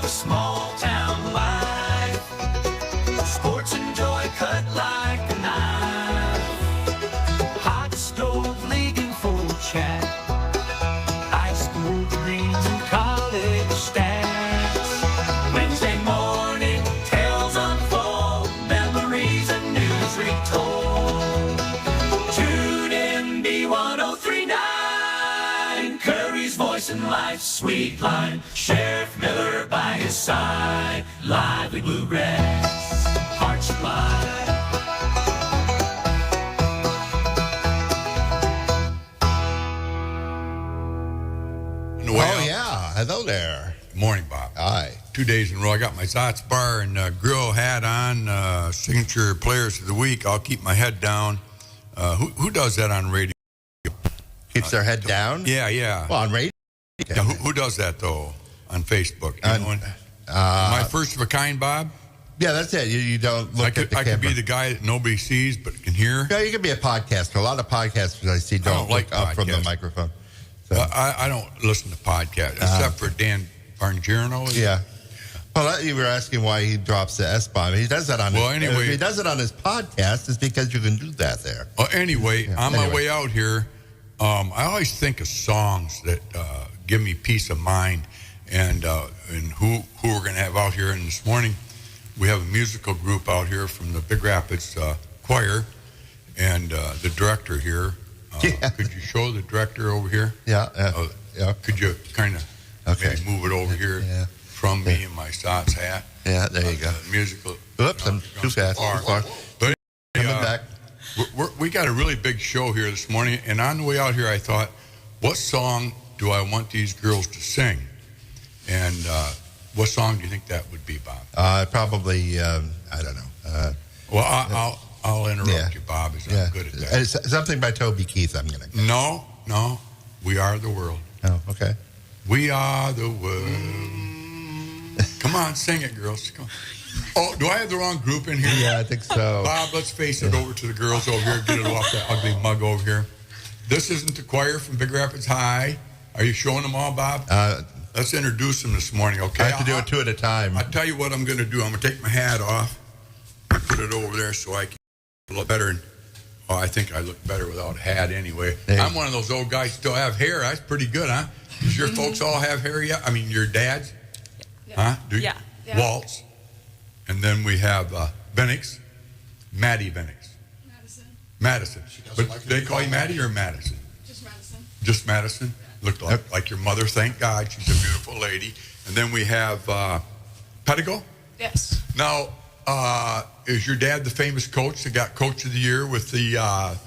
of small town life. Sports and joy cut like a knife. Hot stove league in full chat. High school dreams and college stats. Wednesday morning tales unfold. Memories and news retold. Tune in B1039. Curries voice and life's sweet line. Sheriff Miller by his side. Lively bluegrass. Heart supply. Oh, yeah. Hello there. Good morning, Bob. Hi. 2 days in a row. I got my Zotz Bar and Grill hat on. Signature Players of the Week. I'll keep my head down. Who does that on radio? Keeps their head down? Yeah. Well, on radio. Yeah, who does that, though, on Facebook? You know, am I first of a kind, Bob? Yeah, that's it. You don't look at the I camera. could be the guy that nobody sees but can hear. Yeah, you could be a podcaster. A lot of podcasters I see don't like look up from the podcasts. microphone. So, I don't listen to podcasts, except for Dan Barngierno. yeah. Well, you were asking why he drops the S-bomb. He does that on Well, if he does it on his podcast, it's because you can do that there. Anyway, on my way out here, I always think of songs that give me peace of mind, and who we're going to have out here. And this morning, we have a musical group out here from the Big Rapids Choir, and the director here. Could you show the director over here? Yeah. Yeah. Could you kind of maybe move it over here from me and my Zotz hat? Yeah, there you go. Musical. Oops, I'm too fast. But Coming back. we got a really big show here this morning, and on the way out here, I thought, what song do I want these girls to sing? And what song do you think that would be, Bob? Probably, I don't know. Well, I'll interrupt you, Bob, as I'm good at that. It's something by Toby Keith, I'm going to guess. No. We Are the World. Oh, okay. We are the world. Come on, sing it, girls. Come on. Oh, do I have the wrong group in here? Yeah, I think so. Bob, let's face it over to the girls over here. Get it off that ugly mug over here. This isn't the choir from Big Rapids High. Are you showing them all, Bob? Let's introduce them this morning, okay? I have to do it two at a time. I'll tell you what I'm going to do. I'm going to take my hat off and put it over there so I can look better. And, I think I look better without a hat anyway. Hey. I'm one of those old guys still have hair. That's pretty good, huh? Does your folks all have hair yet? I mean, your dads? Yeah. Huh? Do you? Yeah. Waltz. And then we have Vennix, Msddie Vennix. Madison. But they call you Maddie or Madison? Just Madison. Just Madison? Looked like your mother, thank God. She's a beautiful lady. And then we have Pedigo. Yes. Now, is your dad the famous coach that got Coach of the Year with the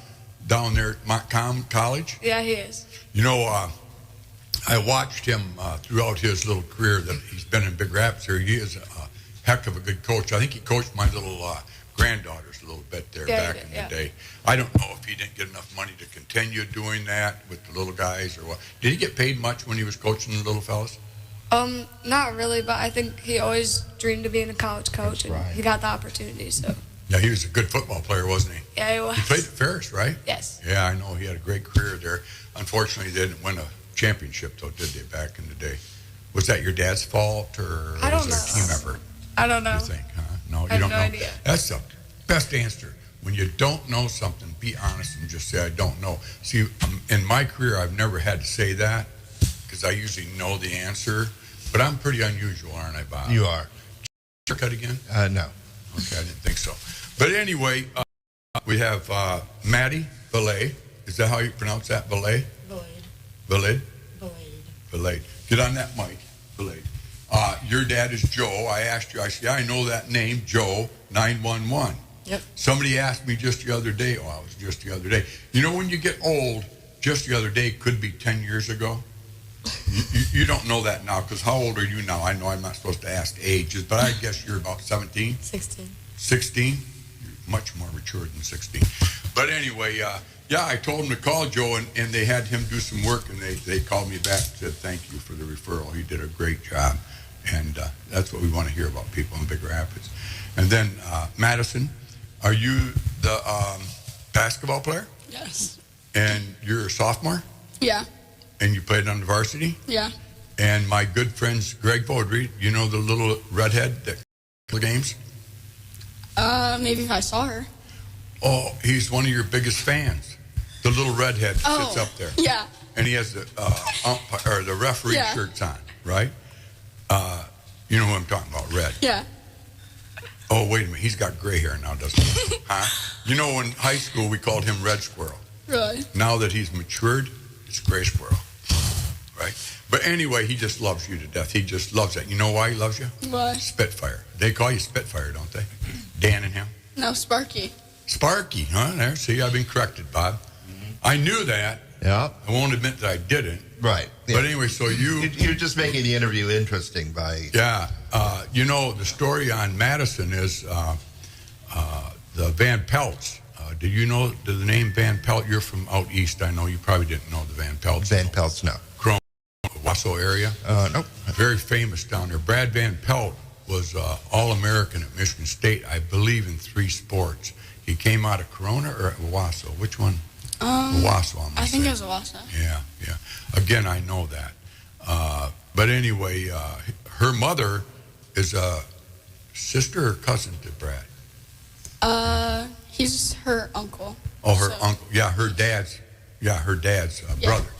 down there at Montcalm College? Yeah, he is. You know, I watched him throughout his little career that he's been in Big Rapids here. He is a heck of a good coach. I think he coached my little granddaughters a little bit there back in the day. I don't know if he didn't get enough money to continue doing that with the little guys or what. Did he get paid much when he was coaching the little fellas? Not really, but I think he always dreamed of being a college coach, and he got the opportunity, so. Yeah, he was a good football player, wasn't he? Yeah, he was. He played at Ferris, right? Yes. Yeah, I know. He had a great career there. Unfortunately, they didn't win a championship, though, did they, back in the day? Was that your dad's fault, or I don't was there a team effort? I don't know. You think, huh? No, you I have don't no know. idea. That's the best answer. When you don't know something, be honest and just say, I don't know. See, in my career, I've never had to say that because I usually know the answer. But I'm pretty unusual, aren't I, Bob? You are. Haircut again? No. Okay, I didn't think so. But anyway, we have Msddie Vallade. Is that how you pronounce that? Vallade? Vallade? Vallade. Get on that mic. Vallade. Your dad is Joe. I asked you, I said, I know that name, Joe, 911. Yep. Somebody asked me just the other day, it was just the other day. You know, when you get old, just the other day could be 10 years ago. You don't know that now, because how old are you now? I know I'm not supposed to ask ages, but I guess you're about 17? 16. 16? You're much more mature than 16. But anyway, I told him to call Joe, and they had him do some work, and they called me back and said, thank you for the referral. He did a great job. And that's what we want to hear about people in Big Rapids. And then, Madison, are you the basketball player? Yes. And you're a sophomore? Yeah. And you played on the varsity? Yeah. And my good friends, Greg Vaudry, you know the little redhead that the games? Maybe if I saw her. Oh, he's one of your biggest fans. The little redhead sits up there. Yeah. And he has the umpire or the referee shirts on, right? You know who I'm talking about, Red. Yeah. Oh, wait a minute. He's got gray hair now, doesn't he? Huh? You know, in high school, we called him Red Squirrel. Really? Now that he's matured, it's Gray Squirrel, right? But anyway, he just loves you to death. He just loves it. You know why he loves you? Why? Spitfire. They call you Spitfire, don't they? Dan and him? No, Sparky. Sparky, huh? There, see, I've been corrected, Bob. I knew that. Yeah. I won't admit that I didn't. Right. Yeah. But anyway, so You're just making the interview interesting by... Yeah. You know, the story on Madison is the Van Pelts. Did you know the name Van Pelt? You're from out east. I know you probably didn't know the Van Pelts. Van Pelts, no. Chrome, Wausau area. Nope. Very famous down there. Brad Van Pelt was All-American at Michigan State, I believe, in 3 sports. He came out of Corona or Wausau? Which one? Wausau, I think it was Wausau. Yeah. Again, I know that. But anyway, her mother is a sister or cousin to Brad? He's her uncle. Oh, her uncle. Yeah, her dad's brother.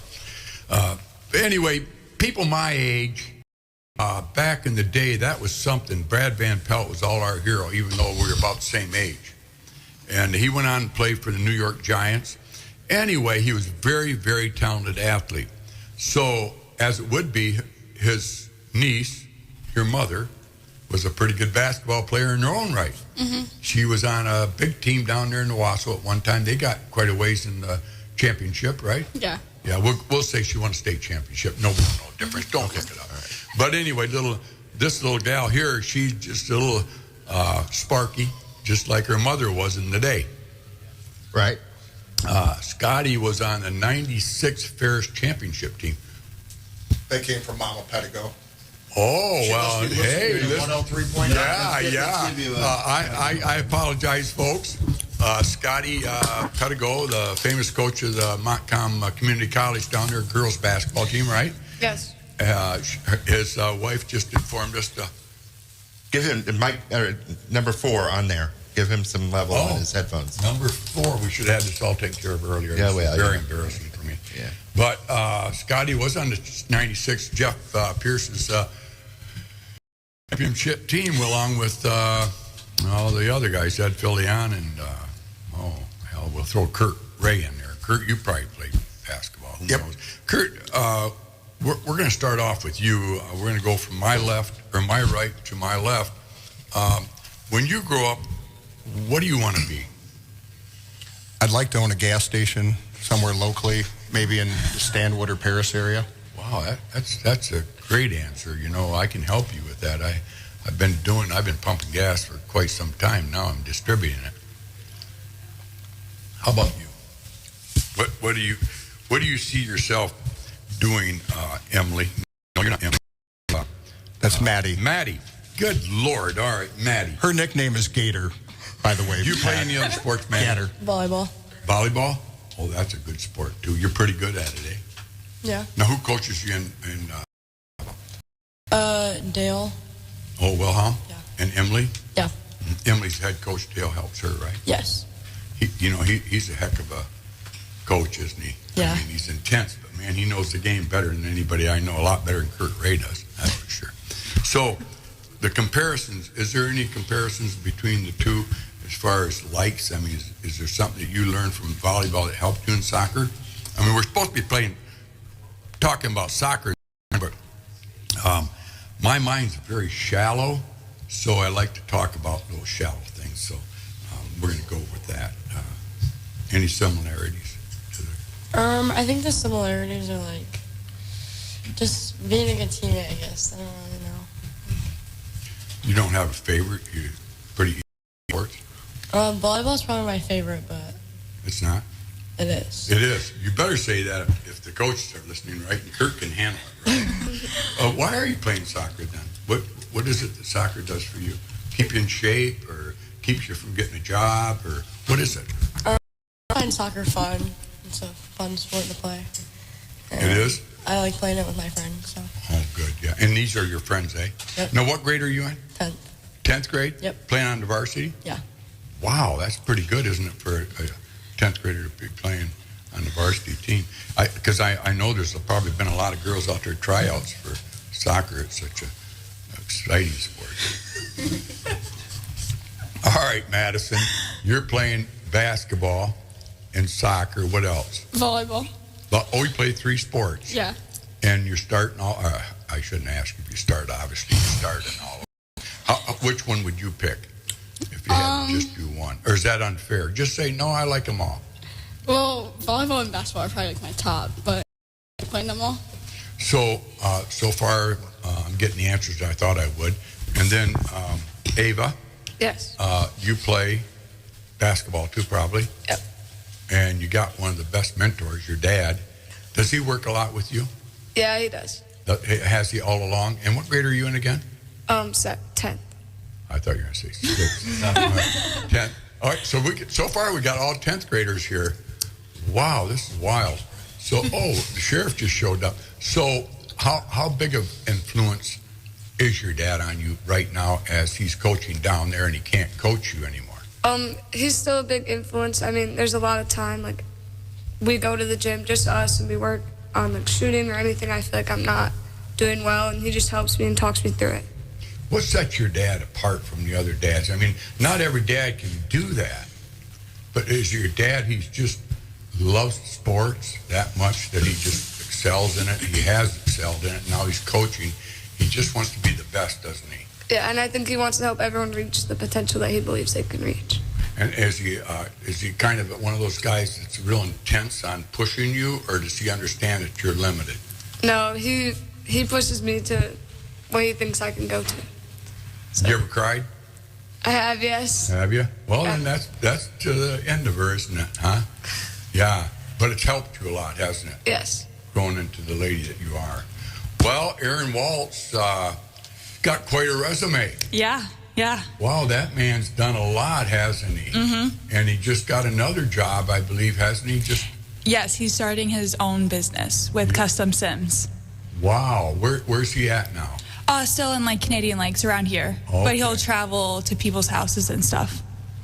But anyway, people my age, back in the day, that was something. Brad Van Pelt was all our hero, even though we were about the same age. And he went on and played for the New York Giants. Anyway, he was a very, very talented athlete. So, as it would be, his niece, your mother, was a pretty good basketball player in her own right. Mm-hmm. She was on a big team down there in Wausau at one time. They got quite a ways in the championship, right? Yeah. Yeah, we'll say she won a state championship. No difference. Don't look it up. Right. But anyway, this little gal here, she's just a little sparky, just like her mother was in the day. Right. Scotty was on the 96 Ferris championship team. They came from Mama Pedigo. Oh, well, hey. 103.9. Yeah. I apologize, folks. Scotty Pedigo, the famous coach of the Montcalm Community College down there, girls basketball team, right? Yes. His wife just informed us to... Give him Mike number 4 on there. Give him some level on his headphones. Number 4. We should have this all taken care of earlier. Yeah, this is very embarrassing for me. Yeah. But Scotty was on the 96 Jeff Pierce's championship team, along with all the other guys, Ed Filion, and we'll throw Kurt Ray in there. Kurt, you probably played basketball. Who knows? Kurt, we're going to start off with you. We're going to go from my right to my left. When you grow up, what do you want to be? I'd like to own a gas station somewhere locally, maybe in the Stanwood or Paris area. Wow, that's a great answer. You know, I can help you with that. I've been pumping gas for quite some time now. I'm distributing it. How about you? What do you see yourself doing, Emily? No, you're not Emily. That's Maddie. Maddie. Good Lord. All right, Maddie. Her nickname is Gator, by the way. Do you play any other sports, Maddie? Gator. Volleyball. Volleyball? Oh, that's a good sport, too. You're pretty good at it, eh? Yeah. Now, who coaches you in Dale. Oh, Wilhelm? Yeah. And Emily? Yeah. Emily's head coach. Dale helps her, right? Yes. He's a heck of a coach, isn't he? Yeah. I mean, he's intense, but man, he knows the game better than anybody I know. A lot better than Kurt Ray does, that's for sure. So, the comparisons, is there any comparisons between the two as far as likes? I mean, is there something that you learned from volleyball that helped you in soccer? I mean, we're supposed to be talking about soccer, but my mind's very shallow, so I like to talk about those shallow things. So we're going to go with that. Any similarities to the... I think the similarities are like just being a good teammate, I guess. I don't really know. You don't have a favorite? You're pretty easy sports? Volleyball's probably my favorite, but... It's not? It is. It is. You better say that if the coaches are listening, right? And Kurt can handle it, right? Why are you playing soccer then? What is it that soccer does for you? Keep you in shape, or keeps you from getting a job, or what is it? I find soccer fun. It's a fun sport to play. It is? I like playing it with my friends. So. Oh, good, yeah. And these are your friends, eh? Yep. Now, what grade are you in? 10th. 10th grade? Yep. Playing on the varsity? Yeah. Wow, that's pretty good, isn't it, for a 10th grader to be playing on the varsity team? Because I know there's probably been a lot of girls out there tryouts for soccer. It's such a exciting sport. All right, Madison, you're playing basketball and soccer. What else? Volleyball. Oh, you play 3 sports. Yeah. And you're starting all. I shouldn't ask if you start. Obviously, you start in all. Which one would you pick if you had to just do one? Or is that unfair? Just say no. I like them all. Well, volleyball and basketball are probably like my top, but playing them all. So so far, I'm getting the answers I thought I would. And then Ava, Yes. you play basketball too, probably. Yep. And you got one of the best mentors, your dad. Does he work a lot with you? Yeah, he does. Has he all along? And what grade are you in again? 10th. I thought you were going to say 6th. 10th. All right, so far we got all 10th graders here. Wow, this is wild. So, the sheriff just showed up. So how big of influence is your dad on you right now as he's coaching down there and he can't coach you anymore? He's still a big influence. I mean, there's a lot of time, like, we go to the gym, just us, and we work on, like, shooting or anything I feel like I'm not doing well, and he just helps me and talks me through it. What sets your dad apart from the other dads? I mean, not every dad can do that, but is your dad, he's just loves sports that much that he just excels in it? He has excelled in it. Now he's coaching. He just wants to be the best, doesn't he? Yeah, and I think he wants to help everyone reach the potential that he believes they can reach. And is he kind of one of those guys that's real intense on pushing you, or does he understand that you're limited? No, he pushes me to what he thinks I can go to. So. You ever cried? I have, yes. Have you? Well, Yeah. then that's to the end of her, isn't it? Huh? Yeah, but it's helped you a lot, hasn't it? Yes. Growing into the lady that you are. Well, Aaron Waltz got quite a resume. Yeah. Wow, that man's done a lot, hasn't he? Mm-hmm. And he just got another job, I believe, hasn't he? Yes, he's starting his own business with custom Sims. Wow, where's he at now? Still in like Canadian Lakes around here, Okay. but he'll travel to people's houses and stuff.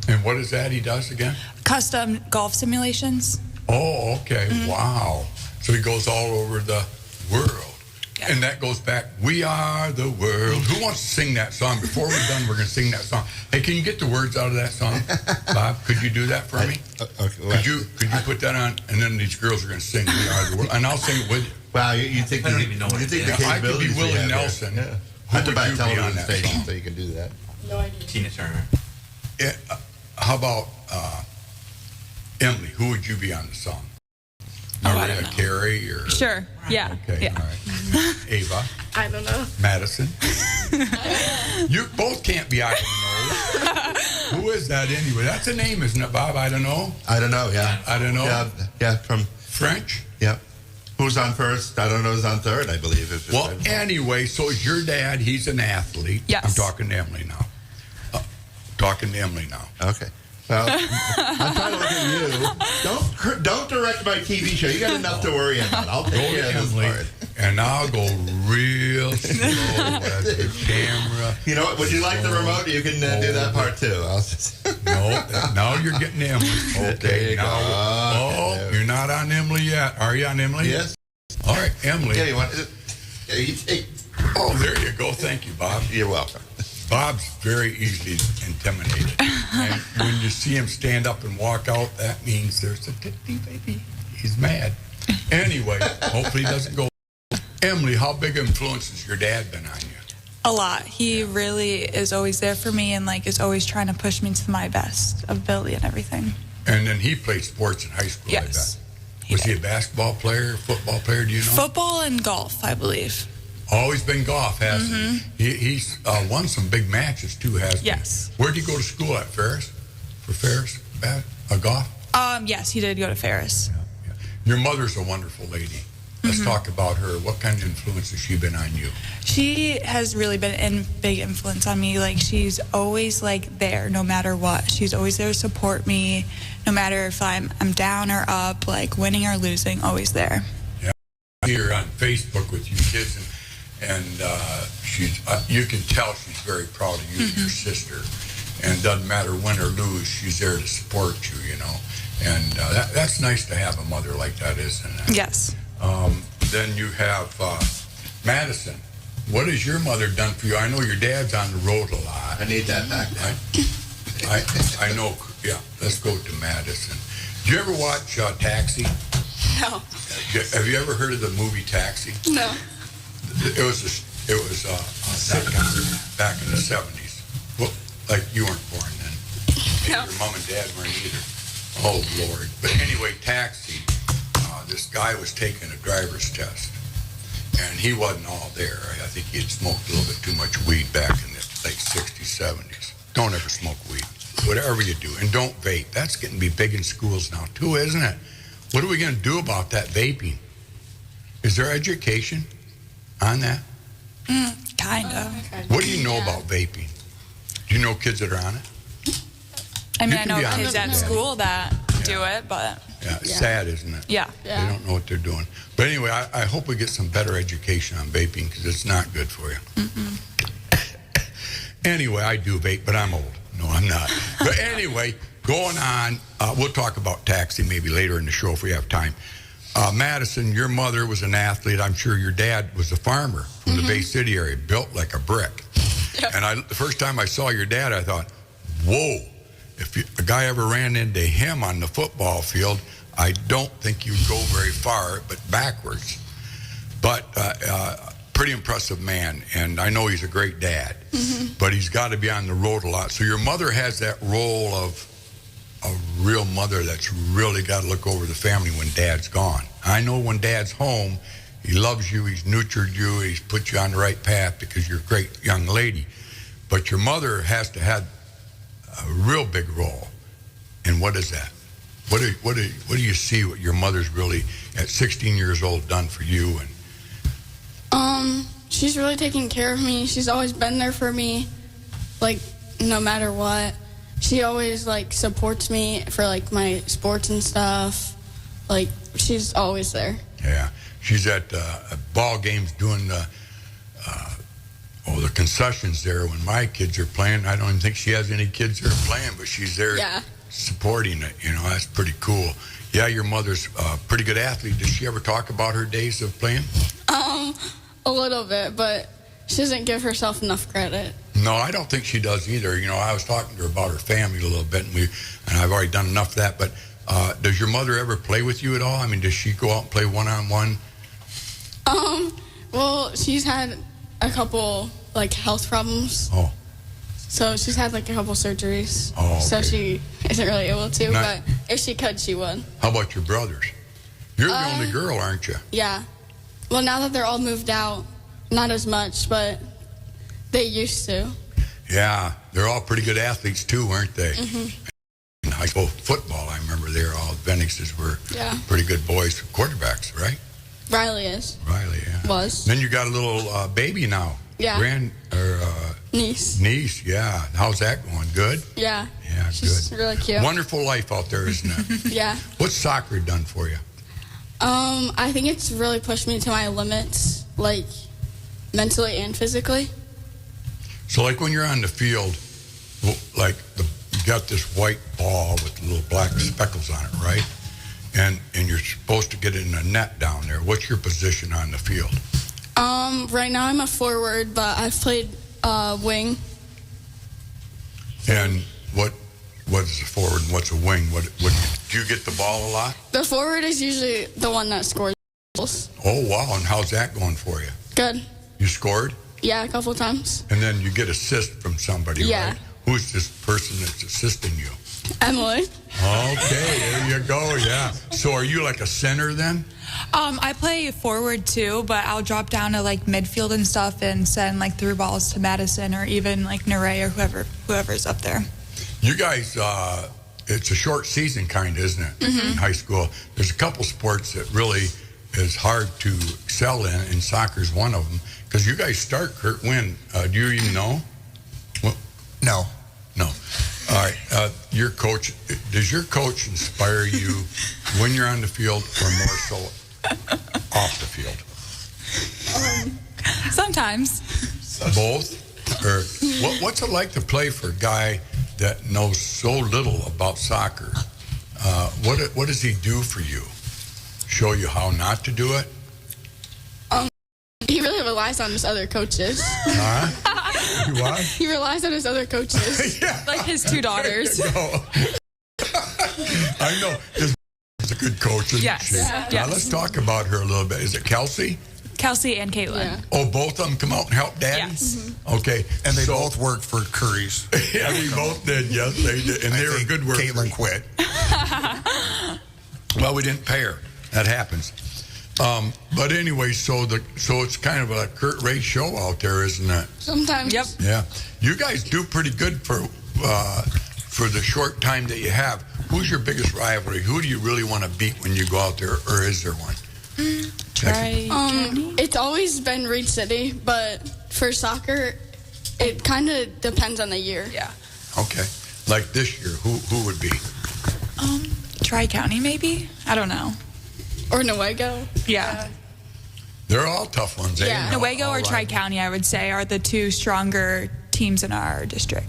And what is that he does again? Custom golf simulations. Oh, okay. Mm-hmm. Wow. So he goes all over the world. Yeah. And that goes back, we are the world. Who wants to sing that song? Before we're done, we're going to sing that song. Hey, can you get the words out of that song? Bob, could you do that for me? Okay, well, Could you put that on? And then these girls are going to sing We Are the World. And I'll sing it with you. wow, you think I don't even know what you it think is. the I could be capabilities we Willie have here. Nelson. Yeah. Who I have to would buy a you be on television that station song? so you can do that. No idea. Tina Turner. How about Emily? Who would you be on the song? I don't know. Carrie or? Sure. Yeah. Okay, Yeah. all right. Ava? I don't know. Madison? You both can't be I don't know. Who is that anyway? That's a name, isn't it, Bob? I don't know. I don't know. Yeah. I don't know. Yeah. From French? yeah. Who's on first? I don't know. Who's on third? I believe. Well, anyway, so is your dad, he's an athlete. Yes. I'm talking to Emily now. Okay. Well, I'm trying to look at you. Don't direct my TV show. You got enough to worry about. I'll take care of this Emily, part. and I'll go real slow at the camera. You know what? Would you like the remote? You can do that part too. I'll just. No, now you're getting Emily. There Okay, you now. go. Oh, you're not on Emily yet. Are you on Emily? Yes. All right, Emily. Yeah. You want? Yeah, you take. Oh, there you go. Thank you, Bob. You're welcome. Bob's very easily intimidated. And when you see him stand up and walk out, that means there's a titty baby. He's mad. Anyway, hopefully he doesn't go. Emily, how big influence has your dad been on you? A lot. He really is always there for me and like is always trying to push me to my best ability and everything. And then he played sports in high school, Yes. I bet. Was he a basketball player, football player, do you know? Football and golf, I believe. Always been golf, hasn't he? He's won some big matches too, hasn't he? Yes. Where'd you go to school at, Ferris? For Ferris? Golf? Yes, he did go to Ferris. Yeah. Your mother's a wonderful lady. Let's talk about her. What kind of influence has she been on you? She has really been a big influence on me. Like, she's always, like, there no matter what. She's always there to support me, no matter if I'm down or up, like, winning or losing, always there. Yeah. see her on Facebook with you kids, and she's you can tell she's very proud of you and your sister. And doesn't matter win or lose, she's there to support you, you know. And that's nice to have a mother like that, isn't it? Yes. Then you have Madison. What has your mother done for you? I know your dad's on the road a lot. I need that back now. I know. Yeah, let's go to Madison. Do you ever watch Taxi? No. Have you ever heard of the movie Taxi? No. It was a sitcom back in the 70s. Well, like you weren't born then. No. Your mom and dad weren't either. Oh, Lord. But anyway, Taxi, this guy was taking a driver's test, and he wasn't all there. I think he had smoked a little bit too much weed back in the late 60s, 70s. Don't ever smoke weed, whatever you do. And don't vape. That's getting to be big in schools now, too, isn't it? What are we going to do about that vaping? Is there education on that? Kind of. What do you know about vaping? Do you know kids that are on it? I mean, You I can know be honest kids with at that. school that do it, but Yeah, it's sad, isn't it? yeah. They don't know what they're doing. But anyway, I hope we get some better education on vaping because it's not good for you. Anyway, I do vape, but I'm old. No, I'm not. But anyway, going on, we'll talk about Taxi maybe later in the show if we have time. Madison, your mother was an athlete. I'm sure your dad was a farmer from the Bay City area, built like a brick. Yep. And the first time I saw your dad, I thought, whoa, if a guy ever ran into him on the football field, I don't think you'd go very far, but backwards. But pretty impressive man, and I know he's a great dad, but he's got to be on the road a lot. So your mother has that role of a real mother that's really got to look over the family when dad's gone. I know when dad's home, he loves you, he's nurtured you, he's put you on the right path because you're a great young lady. But your mother has to have a real big role. And what is that? What do you see what your mother's really at 16 years old done for you? And She's really taking care of me. She's always been there for me, like, no matter what. She always, like, supports me for, like, my sports and stuff. Like, she's always there. yeah, she's at ball games doing the concessions there when my kids are playing. I don't even think she has any kids that are playing, but she's there supporting it. You know, that's pretty cool. Yeah, your mother's a pretty good athlete. Does she ever talk about her days of playing? A little bit, but she doesn't give herself enough credit. No, I don't think she does either. You know, I was talking to her about her family a little bit, and I've already done enough of that. But does your mother ever play with you at all? I mean, does she go out and play one-on-one? Well, she's had a couple, like, health problems. Oh. So she's had, like, a couple surgeries. Oh, So okay. she isn't really able to, Not- but if she could, she would. How about your brothers? You're the only girl, aren't you? Yeah. Well, now that they're all moved out, not as much, but they used to. Yeah, they're all pretty good athletes too, weren't they? In high school football, I remember they're all Vennixes were pretty good boys, quarterbacks, right? Riley is. Riley, yeah. Was. Then you got a little baby now. Yeah. Niece. Niece, yeah. How's that going? Good? Yeah. Yeah, She's good. really cute. Wonderful life out there, isn't it? Yeah. What's soccer done for you? I think it's really pushed me to my limits, like, mentally and physically. So like when you're on the field, like you got this white ball with little black speckles on it, right? And you're supposed to get it in a net down there. What's your position on the field? Right now I'm a forward, but I've played wing. And what is a forward and what's a wing? What do you get the ball a lot? The forward is usually the one that scores goals. Oh wow! And how's that going for you? Good. You scored, Yeah, a couple times. and then you get assist from somebody, Yeah. right? Who's this person that's assisting you? Emily. Okay, there you go. Yeah. So are you like a center then? I play forward too, but I'll drop down to like midfield and stuff and send like through balls to Madison or even like Neray or whoever's up there. You guys, it's a short season kind of, isn't it? In high school. There's a couple sports that really is hard to excel in, and soccer's one of them. Because you guys start, Kurt, when? Do you even know? Well, No. no. All right. Your coach, does your coach inspire you when you're on the field or more so off the field? Sometimes. Both? Or what's it like to play for a guy that knows so little about soccer? What does he do for you? Show you how not to do it? He really relies on his other coaches. Huh? You what? He relies on his other coaches. Yeah. Like his 2 daughters. I know. His is a good coach, isn't Yes. she? Yeah. Now, let's talk about her a little bit. Is it Kelsey? Kelsey and Caitlin. Yeah. Oh, both of them come out and help Daddy? Yes. Okay. And they so- both worked for Curries. Yeah, we both did. Yes, they did. And they were good workers. Caitlin quit. Well, we didn't pay her. That happens. But anyway, so it's kind of a Kurt Ray show out there, isn't it? Sometimes. Yep. Yeah. You guys do pretty good for the short time that you have. Who's your biggest rivalry? Who do you really want to beat when you go out there, or is there one? Try. It's always been Reed City, but for soccer, it kind of depends on the year. Yeah. Okay. Like this year, who would be? Tri-County, maybe? I don't know. Or Newego. Yeah. They're all tough ones, eh? Yeah. Newego All or right. Tri-County, I would say, are the 2 stronger teams in our district.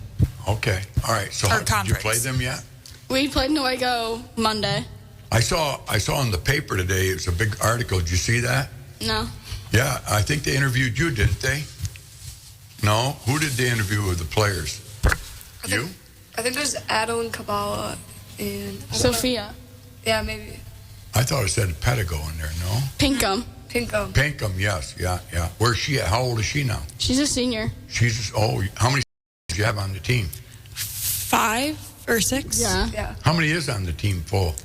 Okay. All right. So Or did you conference. play them yet? We played Newego Monday. I saw in the paper today, it was a big article. Did you see that? No. Yeah, I think they interviewed you, didn't they? No? Who did they interview with the players? You? I think there's Adeline Kabbalah and I don't know. Sophia. Yeah, maybe I thought it said Pedigo in there, no? Pinkham. Pinkham. Pinkham, yes, yeah. Where's she at? How old is she now? She's a senior. How many do you have on the team? 5 or 6? Yeah. Yeah. How many is on the team full?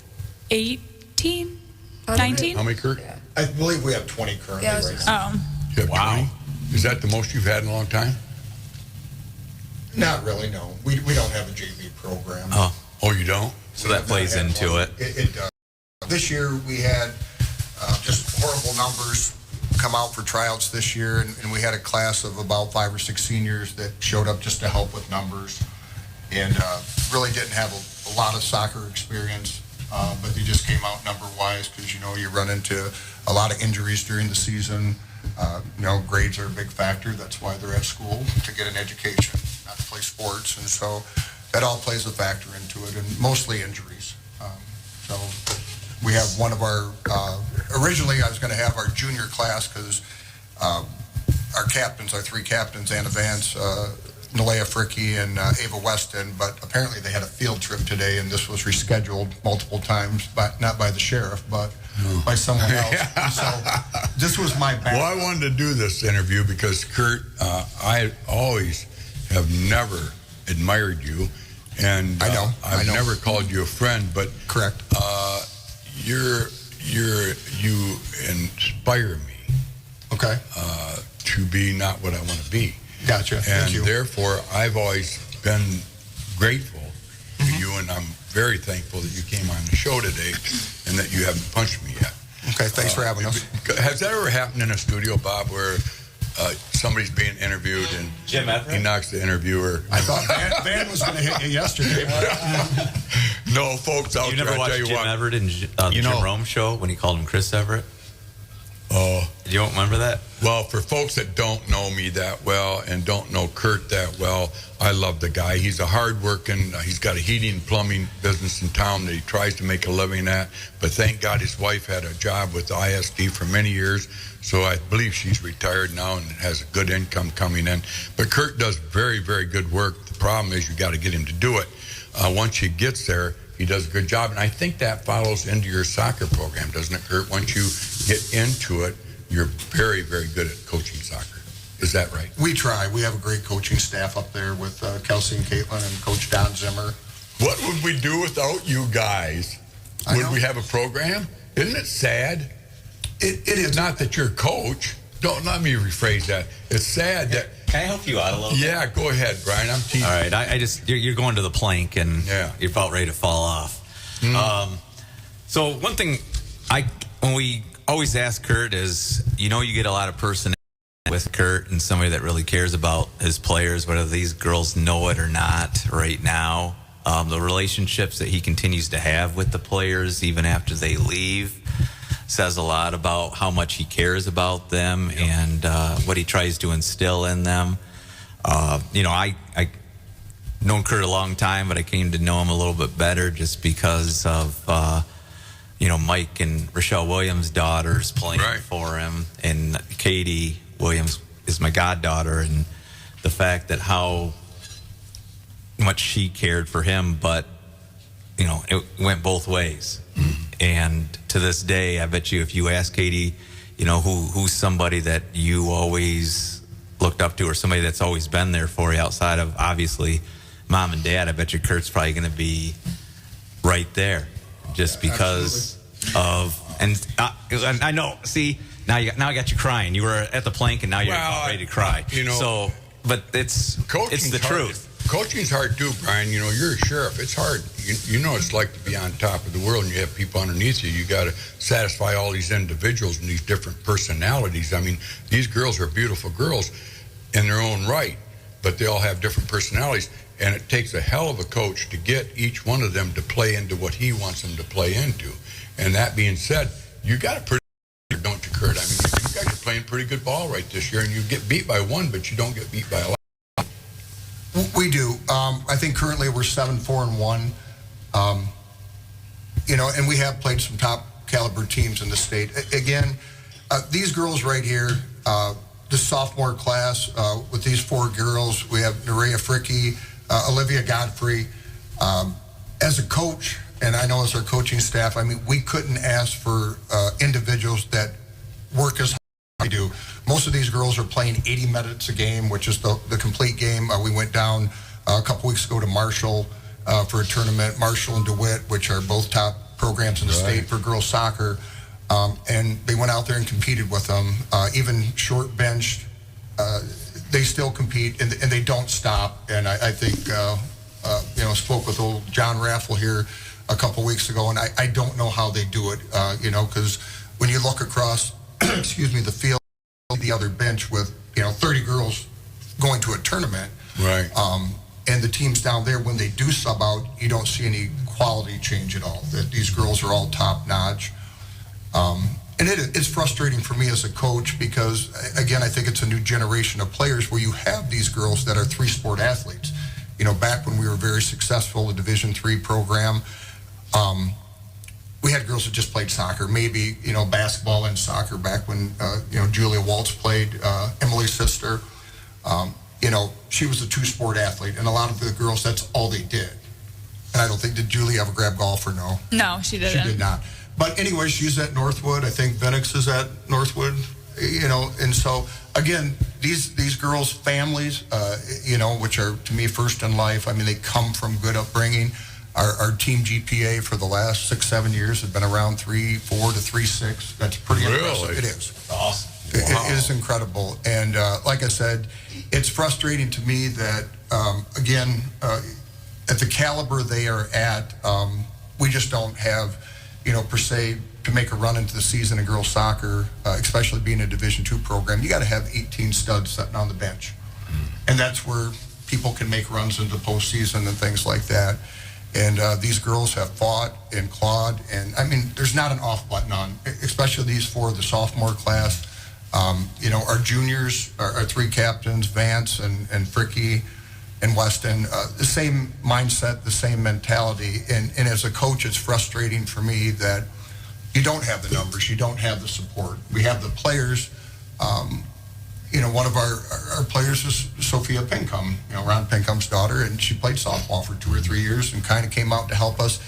18? 19? How many, Kurt? I believe we have 20 currently Yeah, I was right gonna now. You have Wow. 20? Is that the most you've had in a long time? Not really, no. We don't have a JV program. Oh, you don't? So that plays into it. It does. This year we had just horrible numbers come out for tryouts this year, and we had a class of about 5 or 6 seniors that showed up just to help with numbers, and really didn't have a lot of soccer experience, but they just came out number-wise because, you run into a lot of injuries during the season. Grades are a big factor. That's why they're at school, to get an education, not to play sports, and so that all plays a factor into it, and mostly injuries. So we have one of our, originally I was going to have our junior class because our captains, our 3 captains, Anna Vance, Nalea Fricky, and Ava Weston, but apparently they had a field trip today, and this was rescheduled multiple times, not by the sheriff, but by someone else. So this was my background. Well, I wanted to do this interview because, Kurt, I always have never admired you, and I know. I've never called you a friend, but Correct. you inspire me Okay. to be not what I want to be. Gotcha. And Thank you. therefore, I've always been grateful to you, and I'm very thankful that you came on the show today and that you haven't punched me yet. Okay, thanks for having us. Has that ever happened in a studio, Bob, where somebody's being interviewed and Jim Everett? he knocks the interviewer? I thought Van was going to hit you yesterday. But No, folks out You there, never I watched tell you Jim what. Everett in the Jim Rome show when he called him Chris Everett? Oh, You don't remember that? well, for folks that don't know me that well and don't know Kurt that well, I love the guy. He's a hard-working, he's got a heating and plumbing business in town that he tries to make a living at, but thank God his wife had a job with the ISD for many years, so I believe she's retired now and has a good income coming in. But Kurt does very, very good work. The problem is you got to get him to do it. Once he gets there, he does a good job, and I think that follows into your soccer program, doesn't it, Kurt? Once you get into it, you're very, very good at coaching soccer. Is that right? we try. We have a great coaching staff up there with Kelsey and Caitlin and Coach Don Zimmer. What would we do without you guys? I Would know. we have a program? Isn't it sad? It is not that you're coach. Don't let me rephrase that. It's sad that. Can I help you out a little bit? Yeah, go ahead, Brian. I'm teasing. All right, I just you're going to the plank and Yeah. you're about ready to fall off. So one thing when we always ask Kurt is, you get a lot of personality with Kurt and somebody that really cares about his players, whether these girls know it or not right now. The relationships that he continues to have with the players even after they leave. says a lot about how much he cares about them and what he tries to instill in them. I known Kurt a long time, but I came to know him a little bit better just because of Mike and Rochelle Williams' daughters playing for him, and Katie Williams is my goddaughter, and the fact that how much she cared for him, but it went both ways. And to this day, I bet you if you ask Katie, who's somebody that you always looked up to, or somebody that's always been there for you outside of obviously mom and dad, I bet you Kurt's probably going to be right there, just because of. And I know. See, now I got you crying. You were at the plank, and now you're ready to cry. So, but it's the truth. Coaching's hard too, Brian. You're a sheriff. It's hard. You know it's like to be on top of the world, and you have people underneath you. You got to satisfy all these individuals and these different personalities. I mean, these girls are beautiful girls in their own right, but they all have different personalities, and it takes a hell of a coach to get each one of them to play into what he wants them to play into. And that being said, you got a pretty, don't you, Kurt? I mean, you guys are playing pretty good ball right this year, and you get beat by one, but you don't get beat by a lot. We do. I think currently we're 7-4-1. And we have played some top caliber teams in the state. Again, these girls right here, the sophomore class with these 4 girls, we have Nerea Fricke, Olivia Godfrey. As a coach, and I know as our coaching staff, I mean, we couldn't ask for individuals that work as hard as we do. Most of these girls are playing 80 minutes a game, which is the complete game. We went down a couple weeks ago to Marshall for a tournament, Marshall and DeWitt, which are both top programs in the state for girls soccer. And they went out there and competed with them. Even short benched, they still compete, and they don't stop. And I think, spoke with old John Raffle here a couple weeks ago, and I don't know how they do it, because when you look across, the field, the other bench with 30 girls going to a tournament, right? And the teams down there, when they do sub out, you don't see any quality change at all. That these girls are all top notch, and it's frustrating for me as a coach because, again, I think it's a new generation of players where you have these girls that are 3-sport athletes. Back when we were very successful, the Division III program, we had girls that just played soccer, maybe, basketball and soccer back when, Julia Waltz played, Emily's sister. She was a 2-sport athlete, and a lot of the girls, that's all they did. And I don't think, did Julie ever grab golf or no? No, she didn't. She did not. But anyway, she's at Northwood. I think Vennix is at Northwood, and so, again, these girls' families, which are, to me, first in life, I mean, they come from good upbringing. Our team GPA for the last 6-7 years has been around 3.4 to 3.6. That's pretty impressive. It is. Awesome. It is incredible. And like I said, it's frustrating to me that, again, at the caliber they are at, we just don't have, per se, to make a run into the season in girls soccer, especially being a Division II program, you got to have 18 studs sitting on the bench. And that's where people can make runs into postseason and things like that. And these girls have fought and clawed, and I mean, there's not an off button on, especially these 4, the sophomore class. Our juniors, our 3 captains, Vance and Fricke and Weston, the same mindset, the same mentality. And as a coach, it's frustrating for me that you don't have the numbers, you don't have the support. We have the players. One of our players is Sophia Pinkham, Ron Pinkham's daughter, and she played softball for 2 or 3 years and kind of came out to help us.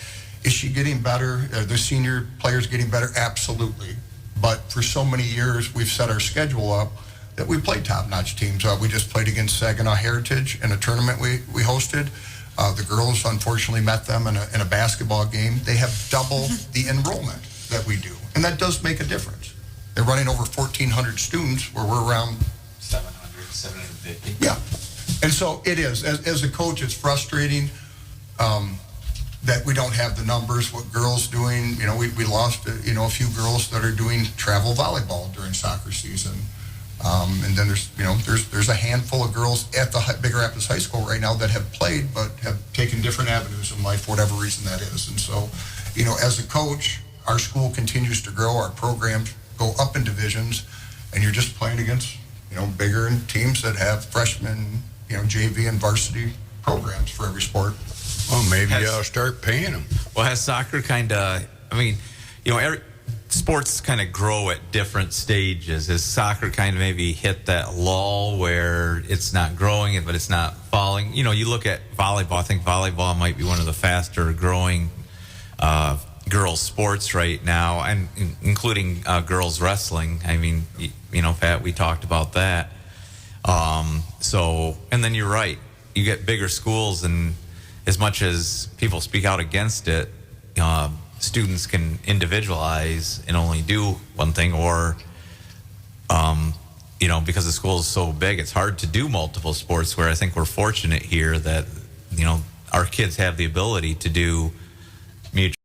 Is she getting better? Are the senior players getting better? Absolutely. But for so many years, we've set our schedule up that we played top-notch teams. We just played against Saginaw Heritage in a tournament we hosted. The girls, unfortunately, met them in a basketball game. They have double the enrollment that we do, and that does make a difference. They're running over 1,400 students where we're around 700, 750. Yeah. And so it is. As a coach, it's frustrating that we don't have the numbers, what girls doing. We lost, a few girls that are doing travel volleyball during soccer season. And then there's a handful of girls at the Big Rapids High School right now that have played but have taken different avenues in life for whatever reason that is. And so, as a coach, our school continues to grow, our programs go up in divisions, and you're just playing against, bigger teams that have freshmen, JV and varsity programs for every sport. Well, maybe I'll start paying them. Well, has soccer kind of, sports kind of grow at different stages. Has soccer kind of maybe hit that lull where it's not growing, but it's not falling? You look at volleyball. I think volleyball might be one of the faster growing girls' sports right now, and including girls' wrestling. I mean, Pat, we talked about that. And then you're right. You get bigger schools, and as much as people speak out against it, students can individualize and only do one thing, or, because the school is so big, it's hard to do multiple sports, where I think we're fortunate here that, our kids have the ability to do mutual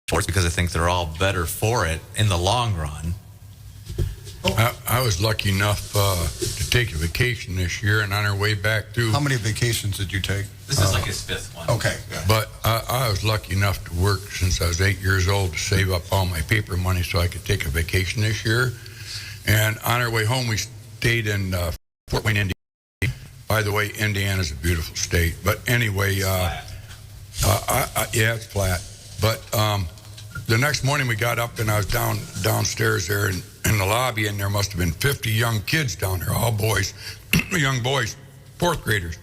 sports because I think they're all better for it in the long run. I was lucky enough to take a vacation this year, and on our way back through. How many vacations did you take? This is like his fifth one. Okay. Yeah. But I was lucky enough to work since I was 8 years old to save up all my paper money so I could take a vacation this year. And on our way home, we stayed in Fort Wayne, Indiana. By the way, Indiana's a beautiful state. But anyway, yeah, it's flat. But the next morning we got up, and I was downstairs there in the lobby, and there must have been 50 young kids down there, all boys, young boys, fourth graders,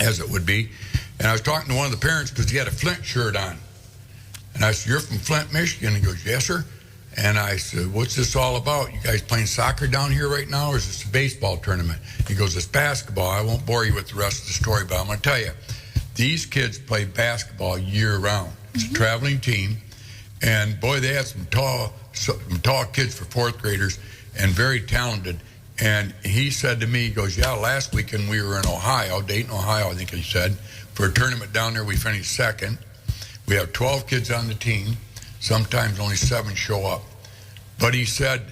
as it would be. And I was talking to one of the parents because he had a Flint shirt on. And I said, "You're from Flint, Michigan?" He goes, "Yes, sir." And I said, "What's this all about? You guys playing soccer down here right now, or is this a baseball tournament?" He goes, "It's basketball." I won't bore you with the rest of the story, but I'm going to tell you, these kids play basketball year-round. It's a traveling team. And, boy, they had some tall kids for fourth graders and very talented. And he said to me, he goes, "Yeah, last weekend we were in Ohio, Dayton, Ohio, I think he said, for a tournament down there. We finished second. We have 12 kids on the team. Sometimes only 7 show up." But he said,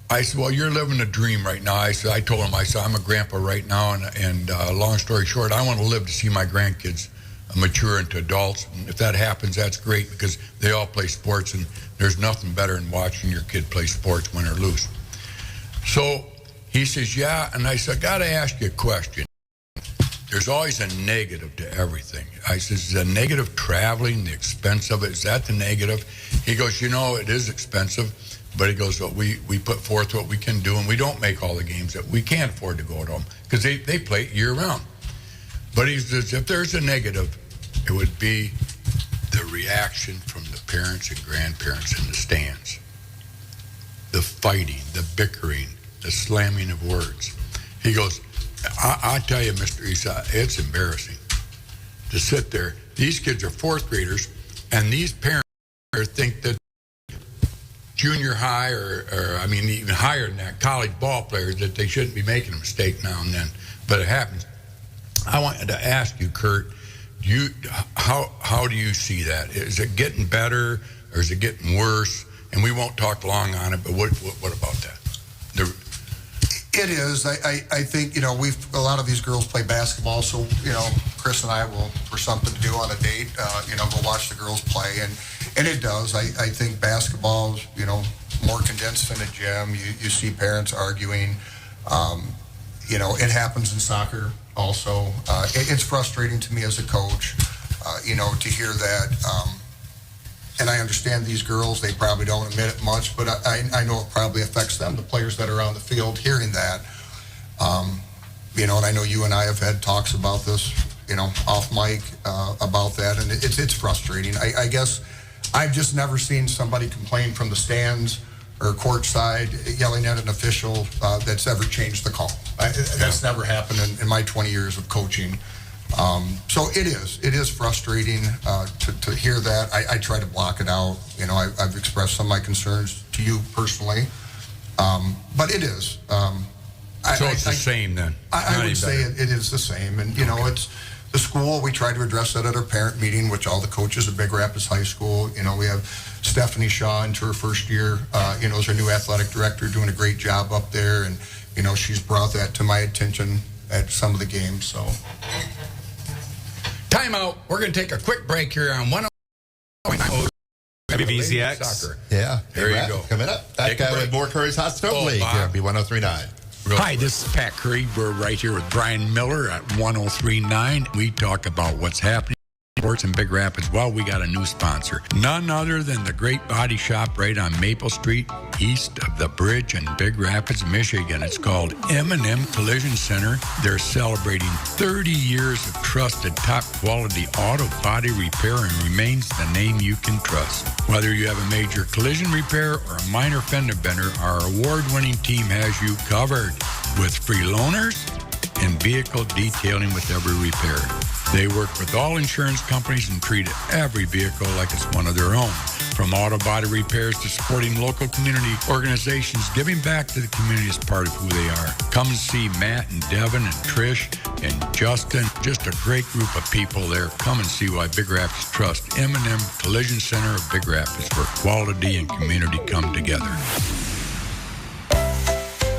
I said, "Well, you're living a dream right now." I told him, "I'm a grandpa right now, and long story short, I want to live to see my grandkids mature into adults. And if that happens, that's great, because they all play sports, and there's nothing better than watching your kid play sports, win or lose." So he says, "Yeah," and I said, "I got to ask you a question. There's always a negative to everything." I says, "Is the negative traveling, the expense of it? Is that the negative?" He goes, "It is expensive," but he goes, "Well, we put forth what we can do, and we don't make all the games that we can't afford to go to them, because they play year round." But he says, "If there's a negative, it would be the reaction from the parents and grandparents in the stands. The fighting, the bickering, the slamming of words." He goes, I tell you, Mr. Isa, it's embarrassing to sit there. These kids are fourth graders, and these parents think that junior high or even higher than that, college ball players, that they shouldn't be making a mistake now and then. But it happens. I wanted to ask you, Kurt, how do you see that? Is it getting better, or is it getting worse? And we won't talk long on it, but what about that? It is. I think, a lot of these girls play basketball, so, Chris and I will, for something to do on a date, go watch the girls play. And it does. I think basketball is, more condensed in a gym. You see parents arguing. It happens in soccer also. It's frustrating to me as a coach, to hear that. And I understand these girls, they probably don't admit it much, but I know it probably affects them, the players that are on the field, hearing that. And I know you and I have had talks about this, off mic, about that, and it's frustrating. I guess I've just never seen somebody complain from the stands or courtside yelling at an official that's ever changed the call. That's never happened in my 20 years of coaching. So it is frustrating to hear that. I try to block it out. I've expressed some of my concerns to you personally, but it is. So it's the same then? I would say it is the same. And, it's the school. We try to address that at our parent meeting, which all the coaches at Big Rapids High School. We have Stephanie Shaw into her first year, as our new athletic director, doing a great job up there. And, she's brought that to my attention at some of the games. So. Time out. We're going to take a quick break here on 101.9 Maybe Ladies VZX. Soccer. Yeah. There Big you Rap go. Coming up. Back Take a break. with more Curry's Hot Stove Oh, League Bob. here on B1039. Hi, this is Pat Curry. We're right here with Brian Miller at 1039. We talk about what's happening in sports in Big Rapids. Well, we got a new sponsor. None other than the Great Body Shop right on Maple Street, east of the bridge in Big Rapids, Michigan. It's called M&M Collision Center. They're celebrating 30 years of trusted, top-quality auto body repair and remains the name you can trust. Whether you have a major collision repair or a minor fender bender, our award-winning team has you covered with free loaners and vehicle detailing with every repair. They work with all insurance companies and treat every vehicle like it's one of their own. From auto body repairs to supporting local community organizations, giving back to the community is part of who they are. Come and see Matt and Devin and Trish and Justin. Just a great group of people there. Come and see why Big Rapids trust M&M Collision Center of Big Rapids, where quality and community come together.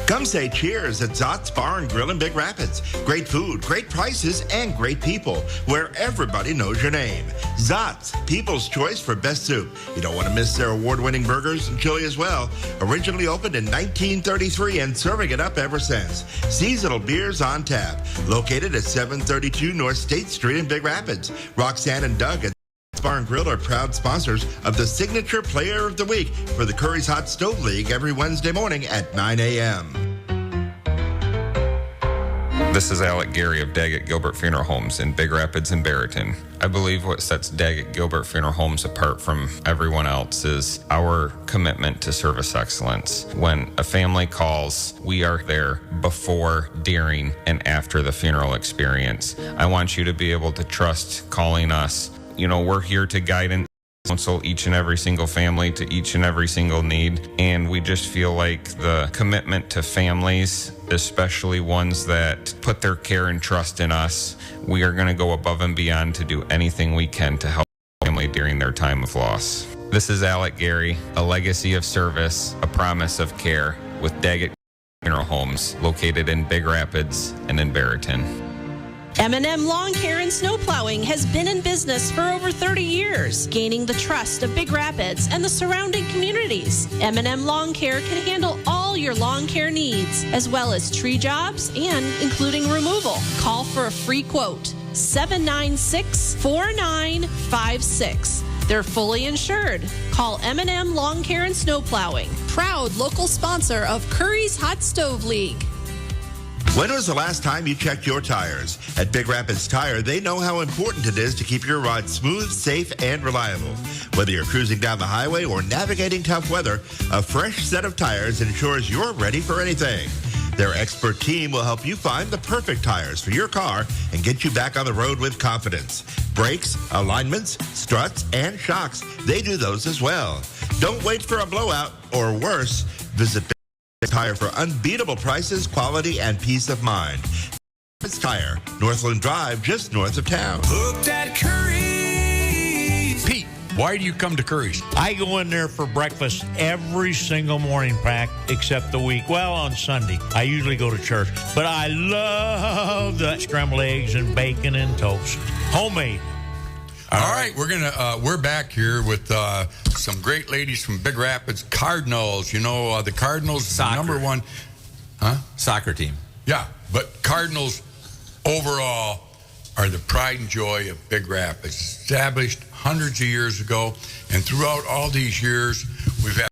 Come say cheers at Zott's Bar and Grill in Big Rapids. Great food, great prices, and great people, where everybody knows your name. Zott's, people's choice for best soup. You don't want to miss their award-winning burgers and chili as well. Originally opened in 1933 and serving it up ever since. Seasonal beers on tap. Located at 732 North State Street in Big Rapids. Roxanne and Doug at Bar and Grill are proud sponsors of the Signature Player of the Week for the Curry's Hot Stove League every Wednesday morning at 9 a.m. This is Alec Gary of Daggett Gilbert Funeral Homes in Big Rapids and Barrington. I believe what sets Daggett Gilbert Funeral Homes apart from everyone else is our commitment to service excellence. When a family calls, we are there before, during, and after the funeral experience. I want you to be able to trust calling us. You know, we're here to guide and counsel each and every single family to each and every single need. And we just feel like the commitment to families, especially ones that put their care and trust in us, we are going to go above and beyond to do anything we can to help family during their time of loss. This is Alec Gary, a legacy of service, a promise of care with Daggett Funeral Homes, located in Big Rapids and in Barrington. M&M Lawn Care and Snow Plowing has been in business for over 30 years, gaining the trust of Big Rapids and the surrounding communities. M&M Lawn Care can handle all your lawn care needs, as well as tree jobs and including removal. Call for a free quote, 796-4956. They're fully insured. Call M&M Lawn Care and Snow Plowing, proud local sponsor of Curry's Hot Stove League. When was the last time you checked your tires? At Big Rapids Tire, they know how important it is to keep your ride smooth, safe, and reliable. Whether you're cruising down the highway or navigating tough weather, a fresh set of tires ensures you're ready for anything. Their expert team will help you find the perfect tires for your car and get you back on the road with confidence. Brakes, alignments, struts, and shocks, they do those as well. Don't wait for a blowout, or worse, visit Tire for unbeatable prices, quality, and peace of mind. It's Tire, Northland Drive, just north of town. Hooked at Curry's. Pete, why do you come to Curry's? I go in there for breakfast every single morning, Pack, except the week. Well, on Sunday. I usually go to church. But I love the scrambled eggs and bacon and toast. Homemade. All right, we're back here with some great ladies from Big Rapids Cardinals. You know, the Cardinals Soccer. number one, Soccer team. Yeah, but Cardinals overall are the pride and joy of Big Rapids. Established hundreds of years ago, and throughout all these years, we've had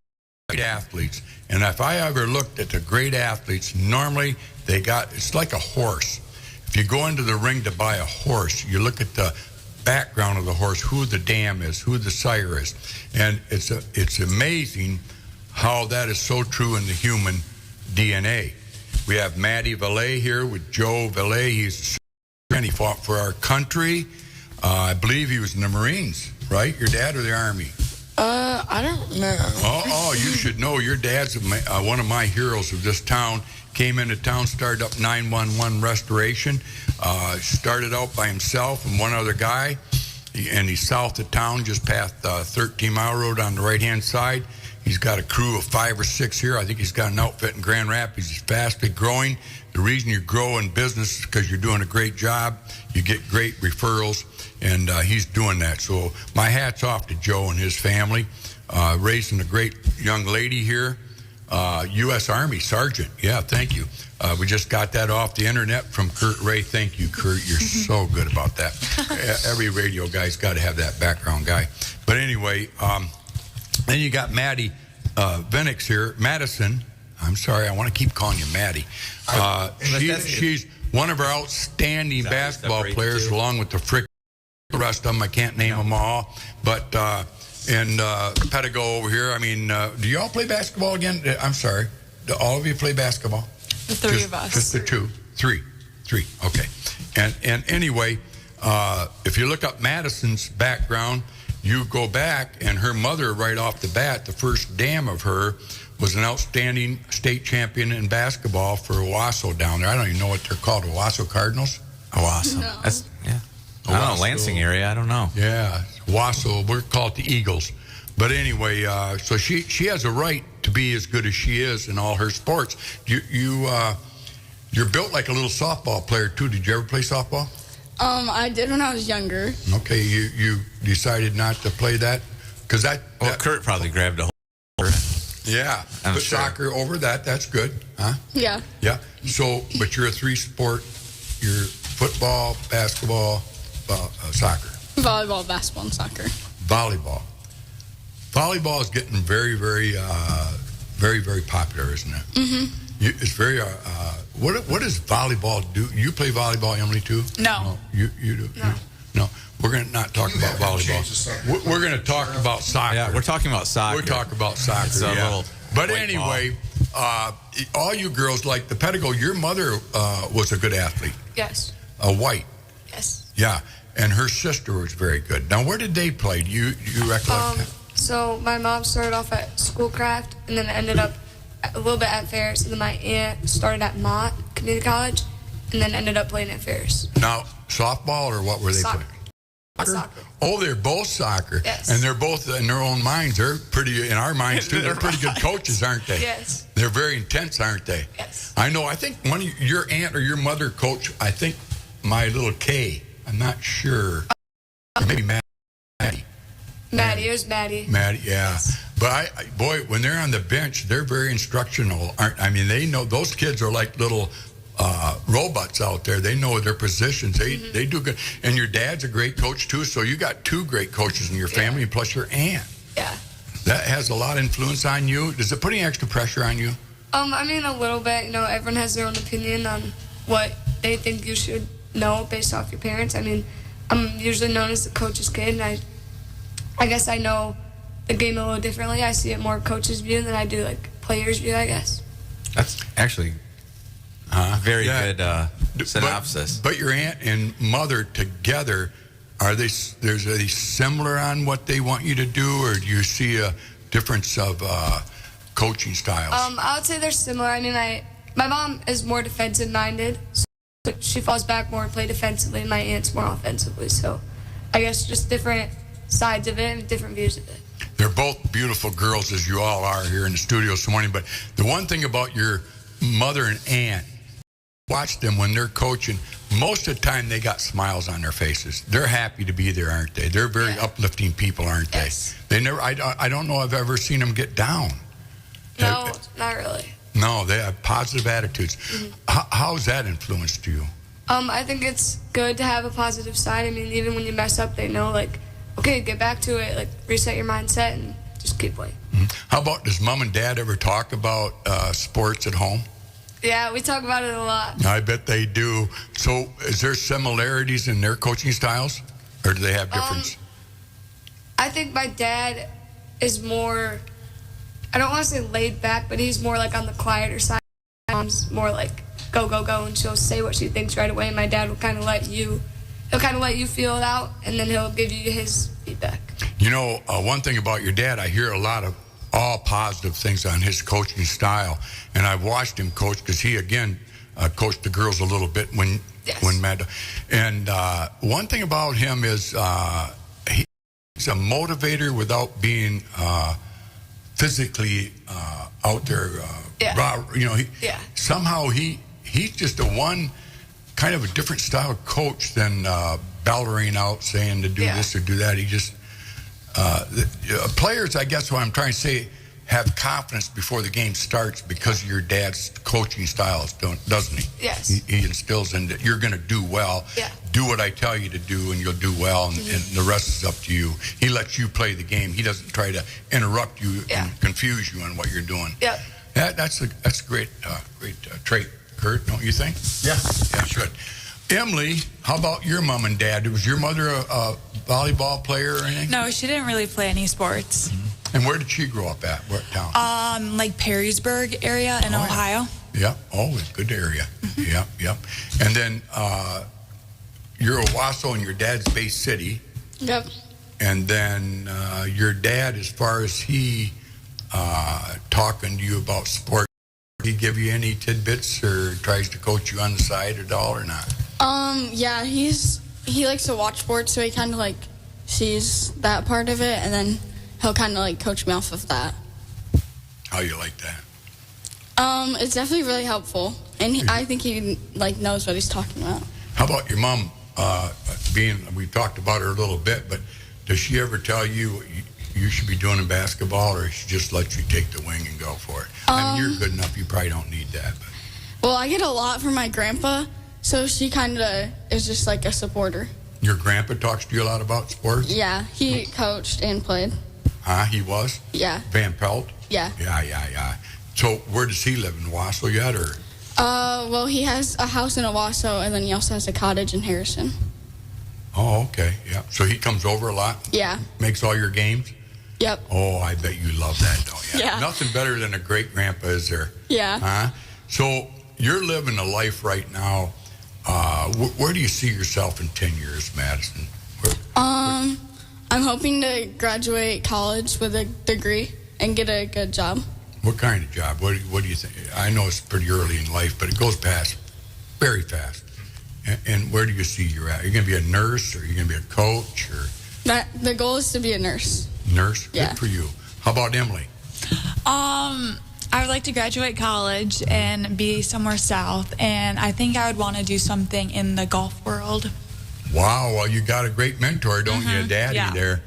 great athletes. And if I ever looked at the great athletes, normally it's like a horse. If you go into the ring to buy a horse, you look at the background of the horse, who the dam is, who the sire is. And it's amazing how that is so true in the human DNA. We have Msddie Vallade here with Joe Vallade. He fought for our country. I believe he was in the Marines, right? Your dad or the Army? I don't know. Oh, you should know. Your dad's one of my heroes of this town. Came into town, started up 911 restoration. Started out by himself and one other guy. And he's south of town, just past 13 Mile Road on the right-hand side. He's got a crew of 5 or 6 here. I think he's got an outfit in Grand Rapids. He's fastly growing. The reason you grow in business is because you're doing a great job. You get great referrals, and he's doing that. So my hat's off to Joe and his family. raising a great young lady here. U.S. Army Sergeant. Yeah, thank you. We just got that off the internet from Kurt Ray. Thank you, Kurt. You're so good about that. Every radio guy's got to have that background guy. But anyway, then you got Msddie Vennix here. Madison. I'm sorry, I want to keep calling you Maddie. She's one of our outstanding basketball players, along with the rest of them. I can't name them all. But, and Pedigo over here. I mean, do you all play basketball again? I'm sorry. Do all of you play basketball? The three of us. Just the two. Three. Okay. And anyway, if you look up Madison's background, you go back, and her mother, right off the bat, the first dam of her, was an outstanding state champion in basketball for Owasso down there. I don't even know what they're called. Owasso Cardinals? Owasso. No. That's, yeah. I don't know, Lansing area. I don't know. Yeah, Owasso. We're called the Eagles. But anyway, so she has a right to be as good as she is in all her sports. You're built like a little softball player too. Did you ever play softball? I did when I was younger. Okay, you decided not to play that because that. Kurt probably grabbed a hold. Yeah, I'm but sure. soccer over that's good, huh? Yeah. Yeah. So, but you're a three-sport. You're football, basketball, soccer. Volleyball, basketball, and soccer. Volleyball. Volleyball is getting very, very, very, very popular, isn't it? Mm-hmm. It's very. What does volleyball do? You play volleyball, Emily, too? No. You do. No. We're going to not talk about volleyball. We're going to talk about soccer. Yeah, we're talking about soccer. We're talking about soccer. It's a little but white anyway, all you girls like the Pedigo. Your mother was a good athlete. Yes. A white. Yes. Yeah, and her sister was very good. Now, where did they play? Do you recollect that? So my mom started off at Schoolcraft, and then ended up a little bit at Ferris, and then my aunt started at Mott Community College, and then ended up playing at Ferris. Now, softball or what were they Soccer. playing? Soccer. Oh, they're both soccer. Yes. And they're both, in their own minds, they're pretty, in our minds too, they're pretty good coaches, aren't they? Yes. They're very intense, aren't they? Yes. I know, I think one of your aunt or your mother coach, I think my little K, I'm not sure. Or maybe Maddie. Maddie, it was Maddie. Maddie, yeah. But boy, when they're on the bench, they're very instructional. They know, those kids are like little robots out there. They know their positions. They do good. And your dad's a great coach too. So you got two great coaches in your family, plus your aunt. Yeah. That has a lot of influence on you. Does it put any extra pressure on you? I mean, a little bit. You know, everyone has their own opinion on what they think you should know based off your parents. I mean, I'm usually known as the coach's kid, and I guess I know the game a little differently. I see it more coach's view than I do like player's view, I guess. That's actually very good synopsis. But your aunt and mother together, are they similar on what they want you to do, or do you see a difference of coaching styles? I would say they're similar. I mean, my mom is more defensive minded, so she falls back more and play defensively, and my aunt's more offensively. So I guess just different sides of it and different views of it. They're both beautiful girls, as you all are here in the studio this morning. But the one thing about your mother and aunt, watch them when they're coaching. Most of the time, they got smiles on their faces. They're happy to be there, aren't they? They're very uplifting people, aren't yes. they? They never. I don't know I've ever seen them get down. No, not really. No, they have positive attitudes. Mm-hmm. How's that influenced you? I think it's good to have a positive side. I mean, even when you mess up, they know, like, okay, get back to it, like, reset your mindset and just keep playing. Mm-hmm. How about, does mom and dad ever talk about sports at home? Yeah, we talk about it a lot. I bet they do. So is there similarities in their coaching styles, or do they have difference? I think my dad is more, I don't want to say laid back, but he's more like on the quieter side. Mom's more like go, go, go, and she'll say what she thinks right away. And my dad will kind of let you feel it out, and then he'll give you his feedback. You know, one thing about your dad, I hear a lot of all positive things on his coaching style, and I've watched him coach because he again coached the girls a little bit when Mad. And one thing about him is he's a motivator without being physically out there. You know, somehow he's just a kind of a different style of coach than bellowing out saying to do this or do that. He just players, I guess what I'm trying to say, have confidence before the game starts because of your dad's coaching styles, doesn't he? Yes. He instills in that you're going to do well. Yeah. Do what I tell you to do, and you'll do well, and the rest is up to you. He lets you play the game. He doesn't try to interrupt you and confuse you on what you're doing. Yep. That's a great trait, Kurt, don't you think? Yeah. Yeah, good. Emily, how about your mom and dad? Was your mother a volleyball player or anything? No, she didn't really play any sports. And where did she grow up at? What town? Like Perrysburg area in Ohio. Yeah. Oh, it's a good area. Yep. And then you're Owasso and your dad's Bay City. Yep. And then your dad, as far as he talking to you about sport, did he give you any tidbits or tries to coach you on the side at all or not? Yeah, he likes to watch sports, so he kind of like sees that part of it, and then he'll kind of like coach me off of that. How you like that? It's definitely really helpful, and I think he like knows what he's talking about. How about your mom? We talked about her a little bit, but does she ever tell you you should be doing in basketball, or she just lets you take the wing and go for it? I mean, you're good enough; you probably don't need that. But. Well, I get a lot from my grandpa, so she kind of is just like a supporter. Your grandpa talks to you a lot about sports? Yeah, he coached and played. He was? Yeah. Van Pelt? Yeah. Yeah. So where does he live, in Owasso yet, or? Well, he has a house in Owasso, and then he also has a cottage in Harrison. Oh, okay, yeah. So he comes over a lot? Yeah. Makes all your games? Yep. Oh, I bet you love that, don't you? Yeah. Nothing better than a great grandpa, is there? Yeah. So you're living a life right now. Where do you see yourself in 10 years, Madison? I'm hoping to graduate college with a degree and get a good job. What kind of job? What do you think? I know it's pretty early in life, but it goes past very fast. And where do you see you're at? Are you going to be a nurse, or are you going to be a coach, or? The goal is to be a nurse. Nurse? Yeah. Good for you. How about Emily? I would like to graduate college and be somewhere south, and I think I would want to do something in the golf world. Wow, well, you got a great mentor, don't you, Daddy, there?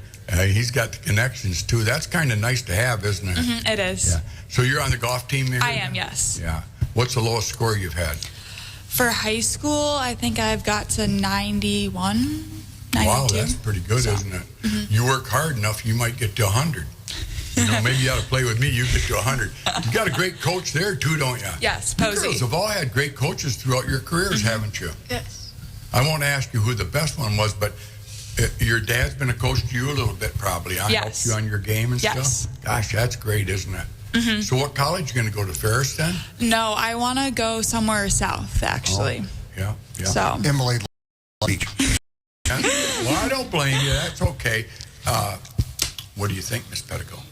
He's got the connections, too. That's kind of nice to have, isn't it? It is. Yeah. So you're on the golf team there? I am, yes. Yeah. What's the lowest score you've had? For high school, I think I've got to 91, 92. Wow, that's pretty good, isn't it? You work hard enough, you might get to 100. Maybe you ought to play with me, you get to 100. You got a great coach there, too, don't you? Yes, You Posey. girls have all had great coaches throughout your careers, haven't you? Yes. I won't ask you who the best one was, but your dad's been a coach to you a little bit, probably. Yes. Helped you on your game and stuff? Gosh, that's great, isn't it? So what college are you going to go to, Ferris, then? No, I want to go somewhere south, actually. Yeah. So. Emily Beach. Well, I don't blame you. That's okay. What do you think, Miss Pedigo?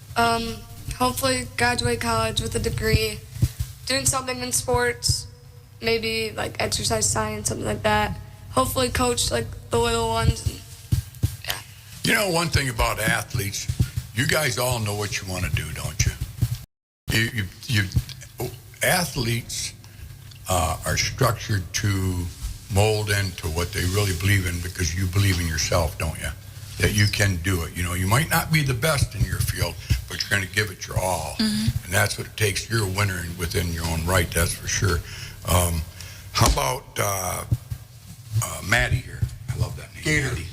Hopefully graduate college with a degree, doing something in sports, maybe like exercise science, something like that. Hopefully coach like the little ones. Yeah. You know, one thing about athletes, you guys all know what you want to do, don't you? Athletes are structured to mold into what they really believe in because you believe in yourself, don't you? That you can do it. You might not be the best in your field, but you're going to give it your all. And that's what it takes. You're a winner within your own right, that's for sure. How about Maddie here? I love that name. Gator. Maddie.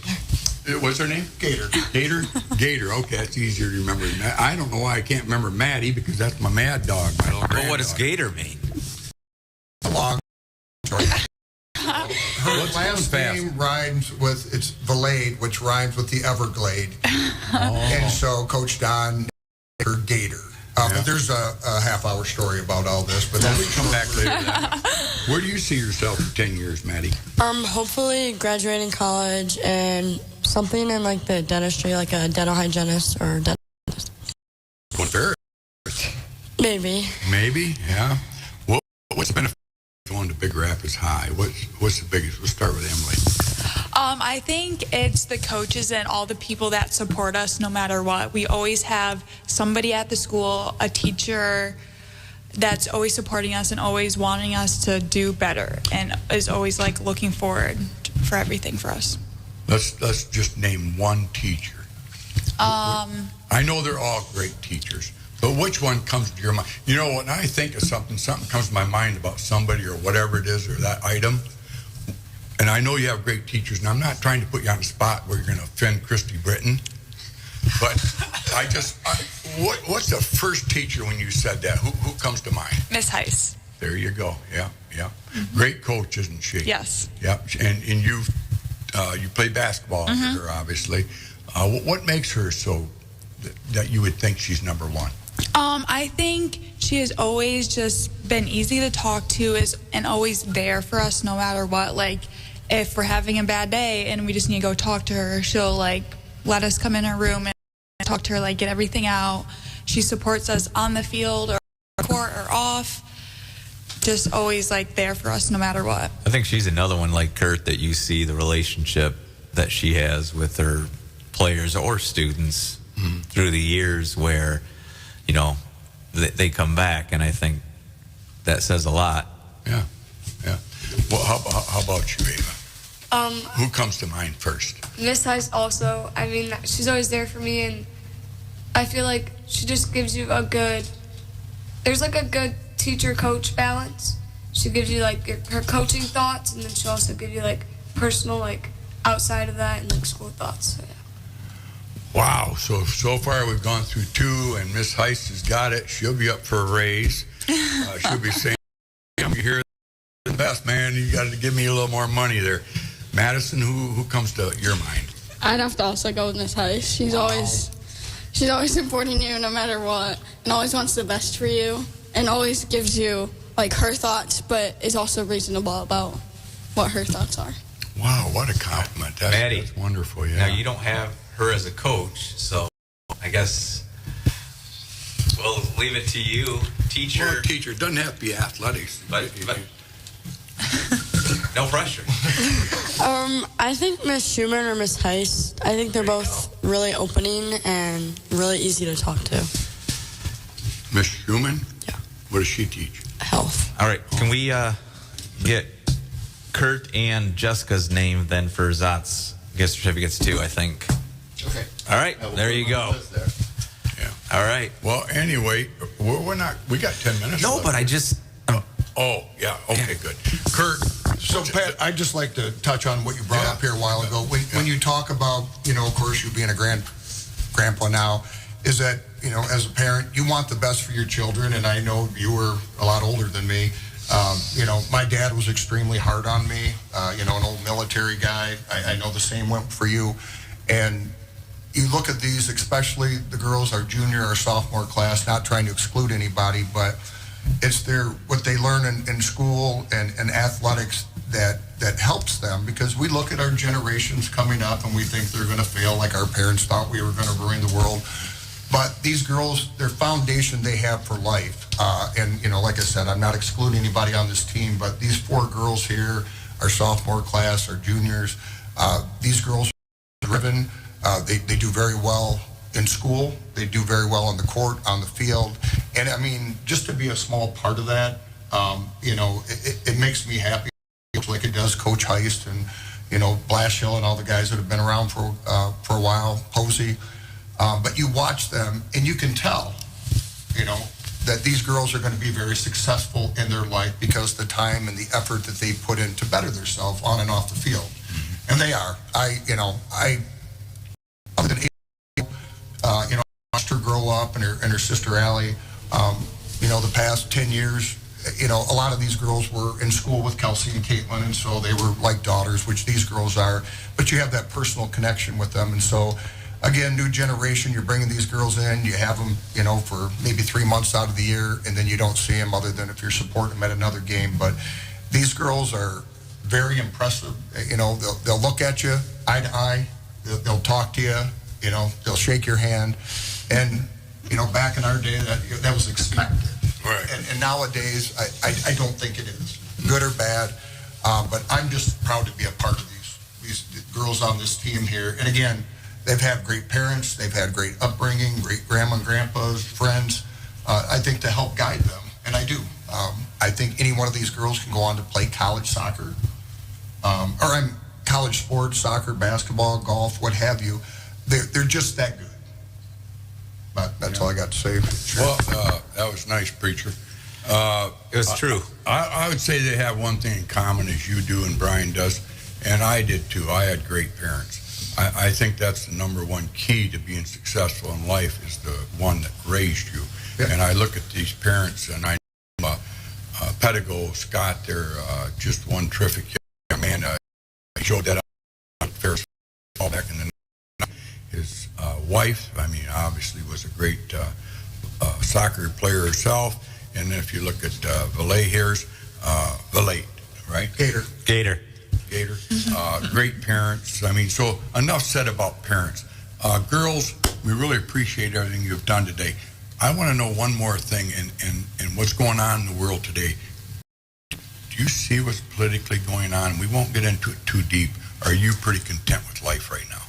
What's her name? Gator. Gator. Okay, that's easier to remember. I don't know why I can't remember Maddie because that's my mad dog. My little Well, what does Gator mean? Long story. Her last name rhymes with, it's Vallade, which rhymes with the Everglade. And so Coach Don, her Gator. But there's a half-hour story about all this. But we come back later to that. Where do you see yourself in 10 years, Maddie? Hopefully graduating college and something in like the dentistry, like a dental hygienist or dentist. Well, fair. Maybe, yeah. What's the benefit of going to Big Rapids High? What's the biggest? We'll start with Emily. I think it's the coaches and all the people that support us no matter what. We always have somebody at the school, a teacher that's always supporting us and always wanting us to do better and is always like looking forward for everything for us. Let's just name one teacher. I know they're all great teachers, but which one comes to your mind? You know, when I think of something comes to my mind about somebody or whatever it is or that item. And I know you have great teachers, and I'm not trying to put you on the spot where you're going to offend Christy Britton, but what's the first teacher when you said that? Who comes to mind? Miss Heiss. There you go. Yeah. Great coach, isn't she? Yes. Yep. And you play basketball under her, obviously. What makes her so that you would think she's number one? I think she has always just been easy to talk to and always there for us no matter what. Like, if we're having a bad day and we just need to go talk to her, she'll, like, let us come in her room and talk to her, like, get everything out. She supports us on the field or court or off. Just always, like, there for us no matter what. I think she's another one like Kurt that you see the relationship that she has with her players or students through the years where, you know, they come back, and I think that says a lot. Yeah. Well, how about you, Ava? Who comes to mind first? Miss Heiss also. I mean, she's always there for me, and I feel like she just gives you there's like a good teacher-coach balance. She gives you like her coaching thoughts, and then she'll also give you like personal, like outside of that, and like school thoughts. So, yeah. Wow. So far we've gone through two, and Miss Heiss has got it. She'll be up for a raise. She'll be saying, "I'm here, the best man. You got to give me a little more money there." Madison, who comes to your mind? I'd have to also go with Miss Heiss. She's always supporting you no matter what, and always wants the best for you, and always gives you like her thoughts, but is also reasonable about what her thoughts are. Wow, what a compliment. That's wonderful. Yeah. Now, you don't have her as a coach, so I guess we'll leave it to you, teacher. Well, teacher doesn't have to be athletics, but no pressure. I think Miss Schumann or Miss Heiss, I think they're both really opening and really easy to talk to. Miss Schumann? Yeah. What does she teach? Health. All right, can we get Kurt and Jessica's name then for Zot's gift certificates too, I think. Okay. All right, there you go. Yeah. All right. Well, anyway, we got 10 minutes No, left. but I just... Oh, yeah. Okay, good. Kurt. So, Pat, I'd just like to touch on what you brought up here a while ago. When you talk about, of course, you being a grandpa now, is that, as a parent, you want the best for your children, and I know you were a lot older than me. My dad was extremely hard on me, an old military guy. I know the same went for you. And you look at these, especially the girls, our junior or sophomore class, not trying to exclude anybody, but it's what they learn in school and athletics that helps them, because we look at our generations coming up and we think they're going to fail like our parents thought we were going to ruin the world. But these girls, their foundation they have for life. Like I said, I'm not excluding anybody on this team, but these 4 girls here, our sophomore class, our juniors, these girls are driven. They do very well in school. They do very well on the court, on the field. And I mean, just to be a small part of that, it makes me happy, like it does Coach Heist and, Blashill and all the guys that have been around for a while, Posey. But you watch them and you can tell, that these girls are going to be very successful in their life because the time and the effort that they put in to better themselves on and off the field. And they are. I watched her grow up and her sister Allie. The past 10 years, a lot of these girls were in school with Kelsey and Caitlin, and so they were like daughters, which these girls are. But you have that personal connection with them, and so again, new generation, you're bringing these girls in, you have them, for maybe 3 months out of the year, and then you don't see them other than if you're supporting them at another game. But these girls are very impressive. They'll look at you eye to eye, they'll talk to you, they'll shake your hand. And, back in our day, that was expected. Right. And nowadays, I don't think it is, good or bad. But I'm just proud to be a part of these girls on this team here. And again, they've had great parents, they've had great upbringing, great grandma and grandpas, friends, I think to help guide them, and I do. I think any one of these girls can go on to play college soccer, college sports, soccer, basketball, golf, what have you. They're just that good. But that's all I got to say. Well, that was nice, preacher. It was true. I would say they have one thing in common, as you do and Brian does, and I did too. I had great parents. I think that's the number one key to being successful in life, is the one that raised you. Yeah. And I look at these parents, and I know Pedigo, Scott, they're just one terrific young man. He showed that on Ferris back in the 90s. His wife, I mean, obviously was a great soccer player herself. And then if you look at Vallade here's Vallade, right? Gator. Great parents. I mean, so enough said about parents. Girls, we really appreciate everything you've done today. I want to know one more thing and what's going on in the world today. Do you see what's politically going on? We won't get into it too deep. Are you pretty content with life right now?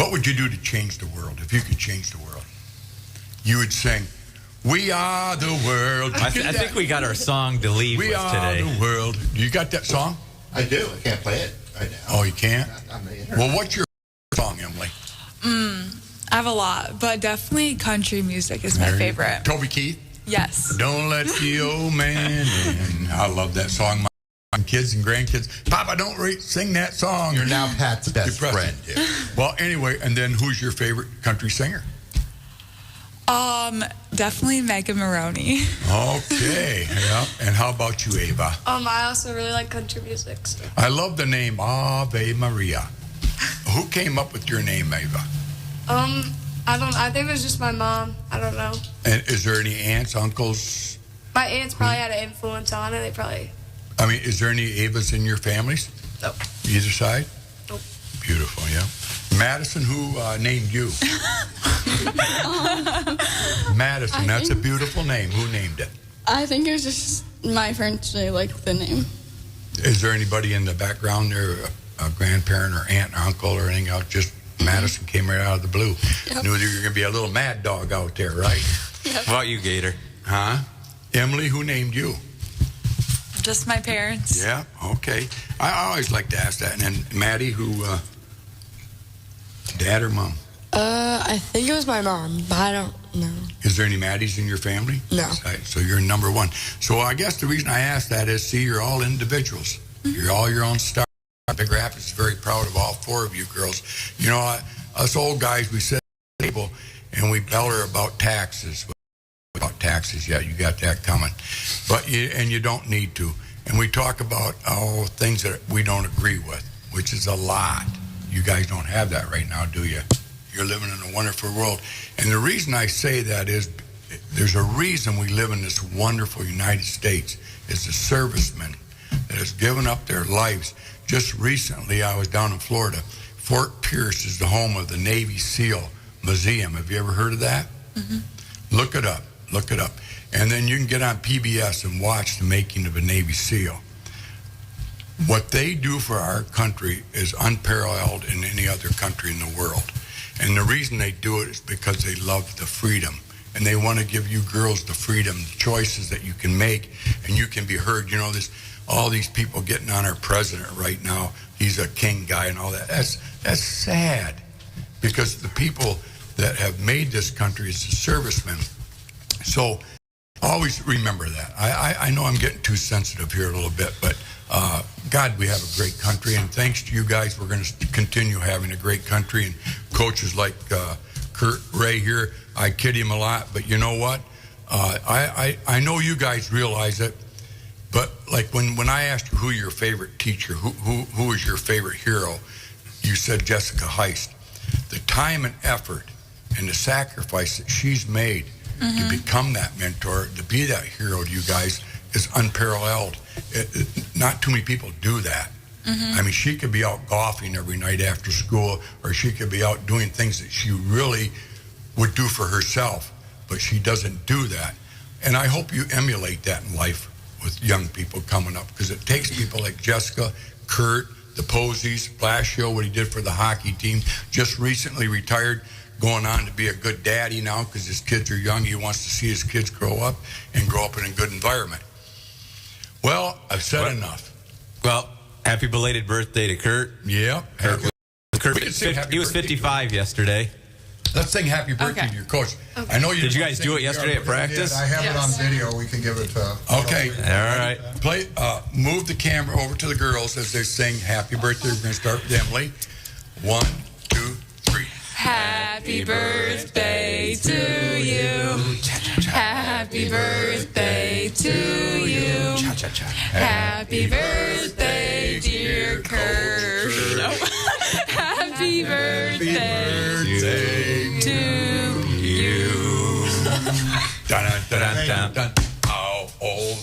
What would you do to change the world, if you could change the world? You would sing, "We are the world." I think we got our song to leave with today. We are the world. You got that song? I do. I can't play it right now. Oh, you can't? Well, what's your song, Emily? I have a lot, but definitely country music is my favorite. Toby Keith? Yes. Don't let the old man in. I love that song. My kids and grandkids, Papa, don't sing that song. You're now Pat's best friend. Yeah. Well, anyway, and then who's your favorite country singer? Definitely Megan Maroney. Okay, yeah. And how about you, Ava? I also really like country music. So. I love the name Ave Maria. Who came up with your name, Ava? I think it was just my mom. I don't know. And is there any aunts, uncles? My aunts probably had an influence on it. They probably. I mean, is there any Avas in your families? No. Either side? Nope. Beautiful, yeah. Madison, who named you? Madison, that's a beautiful name. Who named it? I think it was just my friends, they liked the name. Is there anybody in the background there, a grandparent or aunt or uncle or anything else? Just Madison came right out of the blue. Yep. Knew that you were going to be a little mad dog out there, right? Yep. How about you, Gator? Huh? Emily, who named you? Just my parents. Yeah, okay. I always like to ask that. And then Maddie, who, dad or mom? I think it was my mom, but I don't know. Is there any Maddies in your family? No. So you're number one. So I guess the reason I ask that is, see, you're all individuals. You're all your own stars. Big Rapids is very proud of all four of you girls. You know, us old guys, we sit at the table and we beller about taxes. Yeah, you got that coming. But you don't need to. And we talk about things that we don't agree with, which is a lot. You guys don't have that right now, do you? You're living in a wonderful world. And the reason I say that is there's a reason we live in this wonderful United States. It's the servicemen that has given up their lives. Just recently, I was down in Florida. Fort Pierce is the home of the Navy SEAL Museum. Have you ever heard of that? Mm-hmm. Look it up. And then you can get on PBS and watch the making of a Navy SEAL. What they do for our country is unparalleled in any other country in the world. And the reason they do it is because they love the freedom. And they want to give you girls the freedom, the choices that you can make, and you can be heard. You know, all these people getting on our president right now, he's a king guy and all that. That's sad, because the people that have made this country is the servicemen. So always remember that. I know I'm getting too sensitive here a little bit, but God, we have a great country, and thanks to you guys, we're going to continue having a great country. And coaches like Kurt Ray here, I kid him a lot, but you know what? I know you guys realize it, but like when I asked you who your favorite teacher, who is your favorite hero, you said Jessica Heist. The time and effort and the sacrifice that she's made to become that mentor, to be that hero to you guys, is unparalleled. Not too many people do that. I mean, she could be out golfing every night after school, or she could be out doing things that she really would do for herself, but she doesn't do that. And I hope you emulate that in life with young people coming up, because it takes people like Jessica, Kurt, the Posies, Blasio, what he did for the hockey team, just recently retired, going on to be a good daddy now because his kids are young. He wants to see his kids grow up and grow up in a good environment. Well, I've said enough. Well, happy belated birthday to Kurt. Yeah. Kurt was 55 yesterday. Let's sing happy birthday to your coach. I know you Did you guys do it yesterday at practice? I have it on video. We can give it to. Okay. All right. Play. Move the camera over to the girls as they sing happy birthday. We're going to start with Emily. 1, 2, 3. Happy birthday to you. Happy birthday to you. Happy birthday, dear Kurt. Happy birthday to you. Dun, dun, dun, dun, dun. How old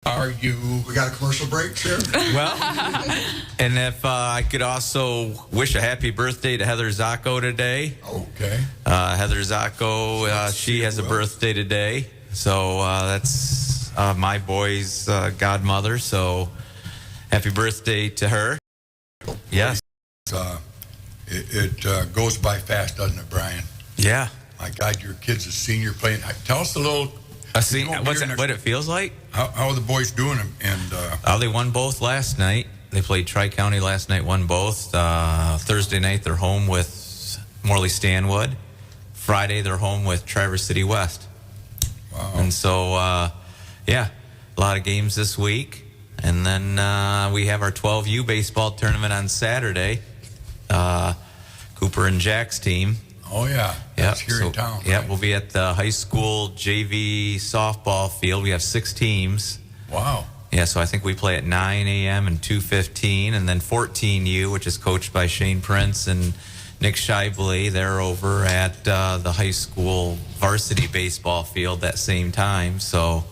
are you? We got a commercial break, Sheriff? Well, and if I could also wish a happy birthday to Heather Zacco today. Okay. Heather Zacco, she has a birthday today. So that's my boy's godmother. So happy birthday to her. Yes. It goes by fast, doesn't it, Brian? Yeah. My God, your kid's a senior playing. Tell us a little. What it feels like? How are the boys doing? And they won both last night. They played Tri-County last night, won both. Thursday night, they're home with Morley Stanwood. Friday, they're home with Traverse City West. Wow. And so, yeah, a lot of games this week. And then we have our 12U baseball tournament on Saturday. Cooper and Jack's team. Oh, yeah. That's here in town. Yeah, we'll be at the high school JV softball field. We have 6 teams. Wow. Yeah, so I think we play at 9 a.m. and 2:15, and then 14U, which is coached by Shane Prince and Nick Shively. They're over at the high school varsity baseball field that same time. So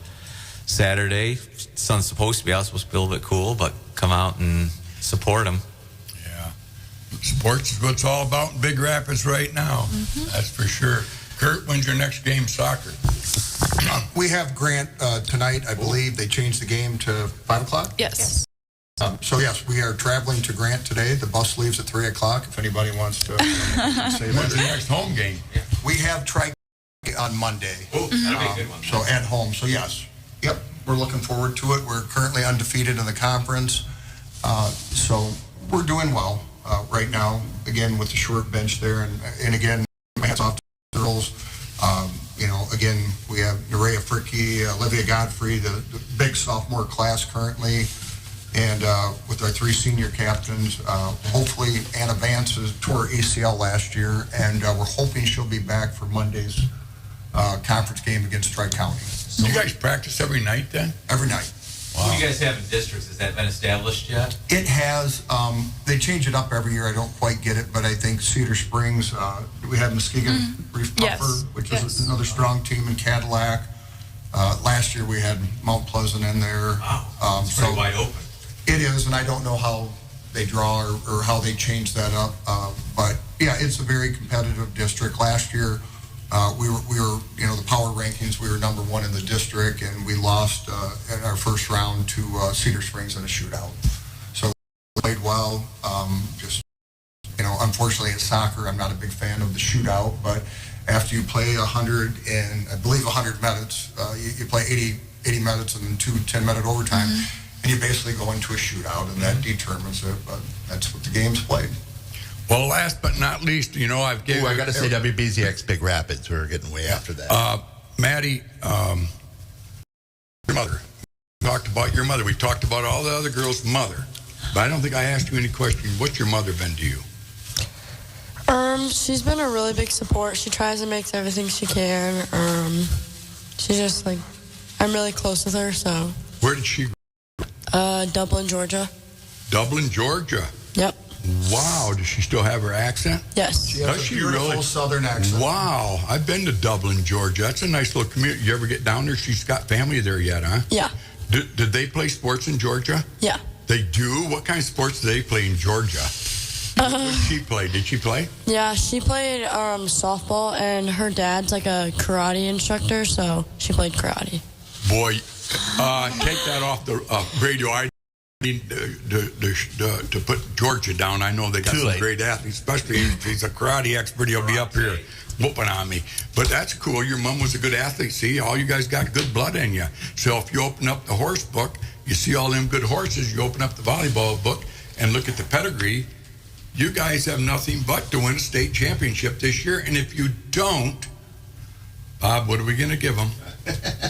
Saturday, sun's supposed to be out, supposed to be a little bit cool, but come out and support them. Yeah. Sports is what it's all about in Big Rapids right now. Mm-hmm. That's for sure. Kurt, when's your next game soccer? We have Grant tonight, I believe. They changed the game to 5 o'clock? Yes. So, yes, we are traveling to Grant today. The bus leaves at 3 o'clock, if anybody wants to say When's the next home game? We have on Monday. Oh, that'll be a good one. So, at home. So, yes. Yep, we're looking forward to it. We're currently undefeated in the conference. So, we're doing well right now, again, with the short bench there. And again, my hats off to the girls. Again, we have Nerea Fricke, Olivia Godfrey, the big sophomore class currently, and with our 3 senior captains. Hopefully, Anna Vance tore ACL last year, and we're hoping she'll be back for Monday's conference game against Tri-County. So you guys practice every night then? Every night. Wow. What do you guys have in districts? Has that been established yet? It has. They change it up every year. I don't quite get it, but I think Cedar Springs, we have Muskegon Reef Puffer, which is another strong team in Cadillac. Last year we had Mount Pleasant in there. Wow, it's pretty wide open. It is, and I don't know how they draw or how they change that up. But yeah, it's a very competitive district. Last year, we were, the power rankings, we were number 1 in the district, and we lost in our first round to Cedar Springs in a shootout. So we played well. Unfortunately at soccer, I'm not a big fan of the shootout, but after you play 100 minutes, you play 80 minutes and 2 10-minute overtime, and you basically go into a shootout, and that determines it, but that's what the game's played. Well, last but not least, I got to say WBZX Big Rapids. We're getting way after that. Maddie, your mother. We talked about your mother. We talked about all the other girls' mother. But I don't think I asked you any questions. What's your mother been to you? She's been a really big support. She tries and makes everything she can. She's just I'm really close with her, so. Where did she go? Dublin, Georgia. Dublin, Georgia? Yep. Wow, does she still have her accent? Yes. She has a beautiful southern accent. Wow, I've been to Dublin, Georgia. That's a nice little community. You ever get down there? She's got family there yet, huh? Yeah. Did they play sports in Georgia? Yeah. They do? What kind of sports do they play in Georgia? What did she play? Did she play? Yeah, she played softball, and her dad's a karate instructor, so she played karate. Boy, take that off the radio. I need to put Georgia down. I know they got some great athletes, especially if he's a karate expert. He'll be up here whooping on me. But that's cool. Your mom was a good athlete. See, all you guys got good blood in you. So if you open up the horse book, you see all them good horses. You open up the volleyball book and look at the pedigree. you guys have nothing but to win a state championship this year. And if you don't, Bob, what are we going to give them?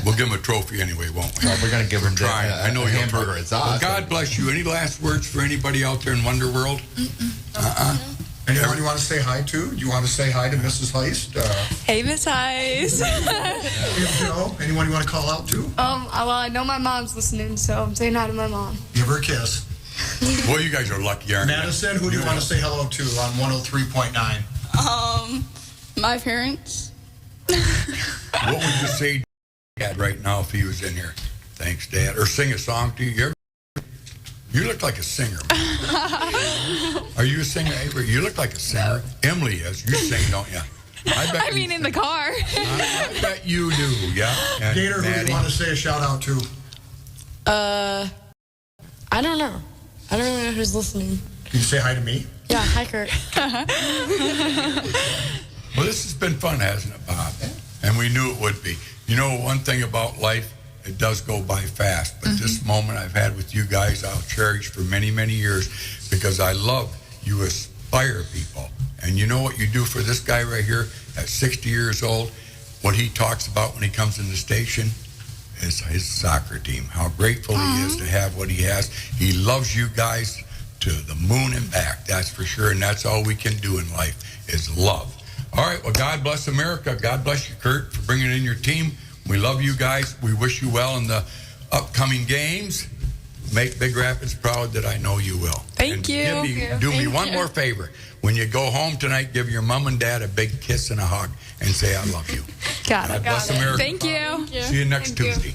We'll give them a trophy anyway, won't we? Well, we're going to give them trying. I know you'll hamburger. It's awesome. Well, God bless you. Any last words for anybody out there in Wonder World? Anyone you want to say hi to? Do you want to say hi to Mrs. Heist? Hey, Miss Heist. Anyone you want to call out to? Well, I know my mom's listening, so I'm saying hi to my mom. Give her a kiss. Boy, you guys are lucky, aren't you? Madison, who do you want to say hello to on 103.9? My parents. What would you say to Dad right now if he was in here? Thanks, Dad. Or sing a song to you. You look like a singer. Are you a singer, Avery? You look like a singer. No. Emily is. You sing, don't you? I mean, in the car. I bet you do, yeah. And Gator, who do you want to say a shout out to? I don't know. I don't really know who's listening. Can you say hi to me? Yeah, hi, Kurt. Well, this has been fun, hasn't it, Bob? And we knew it would be. You know, one thing about life, it does go by fast. But this moment I've had with you guys, I'll cherish for many, many years because I love you inspire people. And you know what you do for this guy right here at 60 years old? What he talks about when he comes in the station is his soccer team. How grateful he is to have what he has. He loves you guys to the moon and back, that's for sure. And that's all we can do in life is love. All right, well, God bless America. God bless you, Kurt, for bringing in your team. We love you guys. We wish you well in the upcoming games. Make Big Rapids proud that I know you will. Thank you. Do me one more favor. When you go home tonight, give your mom and dad a big kiss and a hug and say, I love you. Got it. God bless America. Thank you. See you next Tuesday.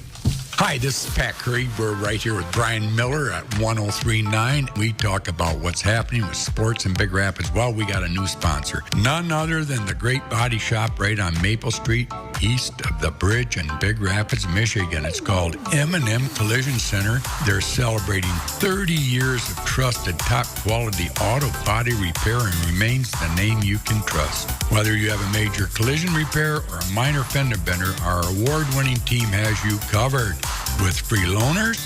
Hi, this is Pat Curry. We're right here with Brian Miller at 103.9. We talk about what's happening with sports in Big Rapids. Well, we got a new sponsor. None other than the Great Body Shop right on Maple Street, east of the bridge in Big Rapids, Michigan. It's called M&M Collision Center. They're celebrating 30 years of trusted, top-quality auto body repair and remains the name you can trust. Whether you have a major collision repair or a minor fender bender, our award-winning team has you covered with free loaners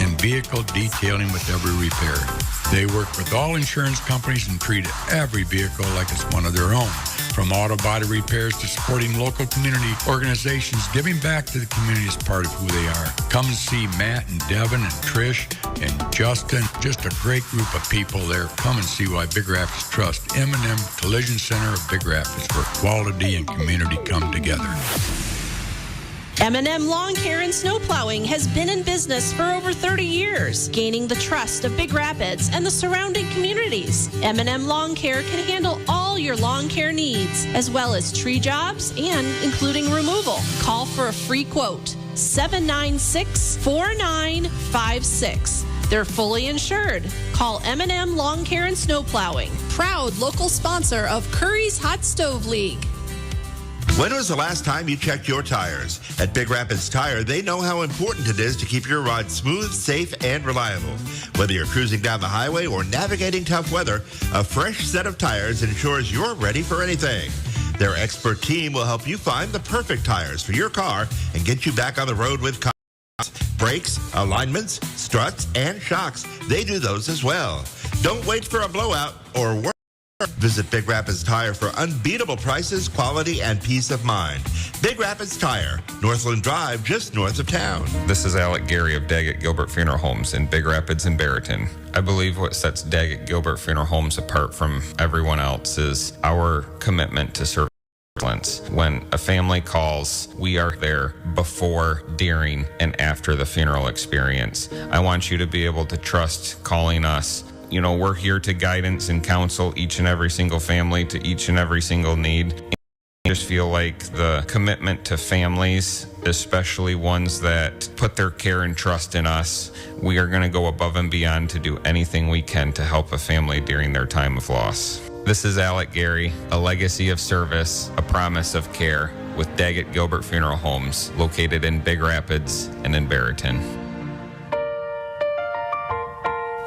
and vehicle detailing with every repair. They work with all insurance companies and treat every vehicle like it's one of their own. From auto body repairs to supporting local community organizations, giving back to the community is part of who they are. Come and see Matt and Devin and Trish and Justin. Just a great group of people there. Come and see why Big Rapids trust M&M Collision Center of Big Rapids, where quality and community come together. M&M Lawn Care and Snow Plowing has been in business for over 30 years, gaining the trust of Big Rapids and the surrounding communities. M&M Lawn Care can handle all your lawn care needs, as well as tree jobs and including removal. Call for a free quote, 796-4956. They're fully insured. Call M&M Lawn Care and Snow Plowing, proud local sponsor of Curries Hot Stove League. When was the last time you checked your tires? At Big Rapids Tire, they know how important it is to keep your ride smooth, safe, and reliable. Whether you're cruising down the highway or navigating tough weather, a fresh set of tires ensures you're ready for anything. Their expert team will help you find the perfect tires for your car and get you back on the road with confidence. Brakes, alignments, struts, and shocks, they do those as well. Don't wait for a blowout or worse. Visit Big Rapids Tire for unbeatable prices, quality, and peace of mind. Big Rapids Tire, Northland Drive, just north of town. This is Alec Gary of Daggett Gilbert Funeral Homes in Big Rapids and Barrington. I believe what sets Daggett Gilbert Funeral Homes apart from everyone else is our commitment to service excellence. When a family calls, we are there before, during, and after the funeral experience. I want you to be able to trust calling us. You know, we're here to guidance and counsel each and every single family to each and every single need. I just feel like the commitment to families, especially ones that put their care and trust in us, we are going to go above and beyond to do anything we can to help a family during their time of loss. This is Alec Gary, a legacy of service, a promise of care with Daggett Gilbert Funeral Homes, located in Big Rapids and in Barrington.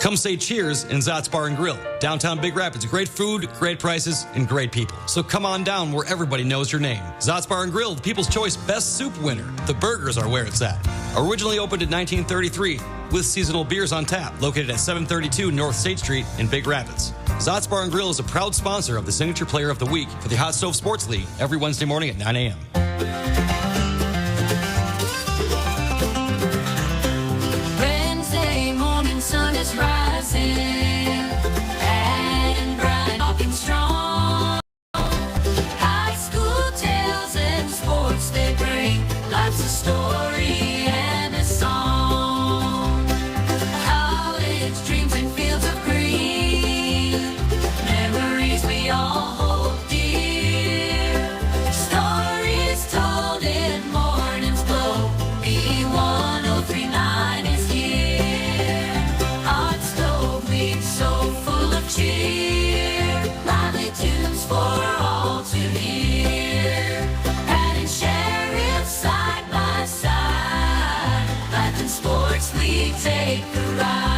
Come say cheers in Zot's Bar and Grill. Downtown Big Rapids. Great food, great prices, and great people. So come on down where everybody knows your name. Zot's Bar and Grill, the People's Choice Best Soup winner. The burgers are where it's at. Originally opened in 1933 with seasonal beers on tap. Located at 732 North State Street in Big Rapids. Zott's Bar and Grill is a proud sponsor of the Signature Player of the Week for the Hot Stove Sports League every Wednesday morning at 9 a.m. Wednesday morning sun is rising and bright up and strong. High school tales and sports they bring. Life's a story and a song. College dreams and fields of green. Memories we all hold dear. Stories told in morning's glow. B1039 is here. Hot stove meets so full of cheer. Lively tunes for all to hear. Pat and Sheriff side by side. Life and Sports League take a ride.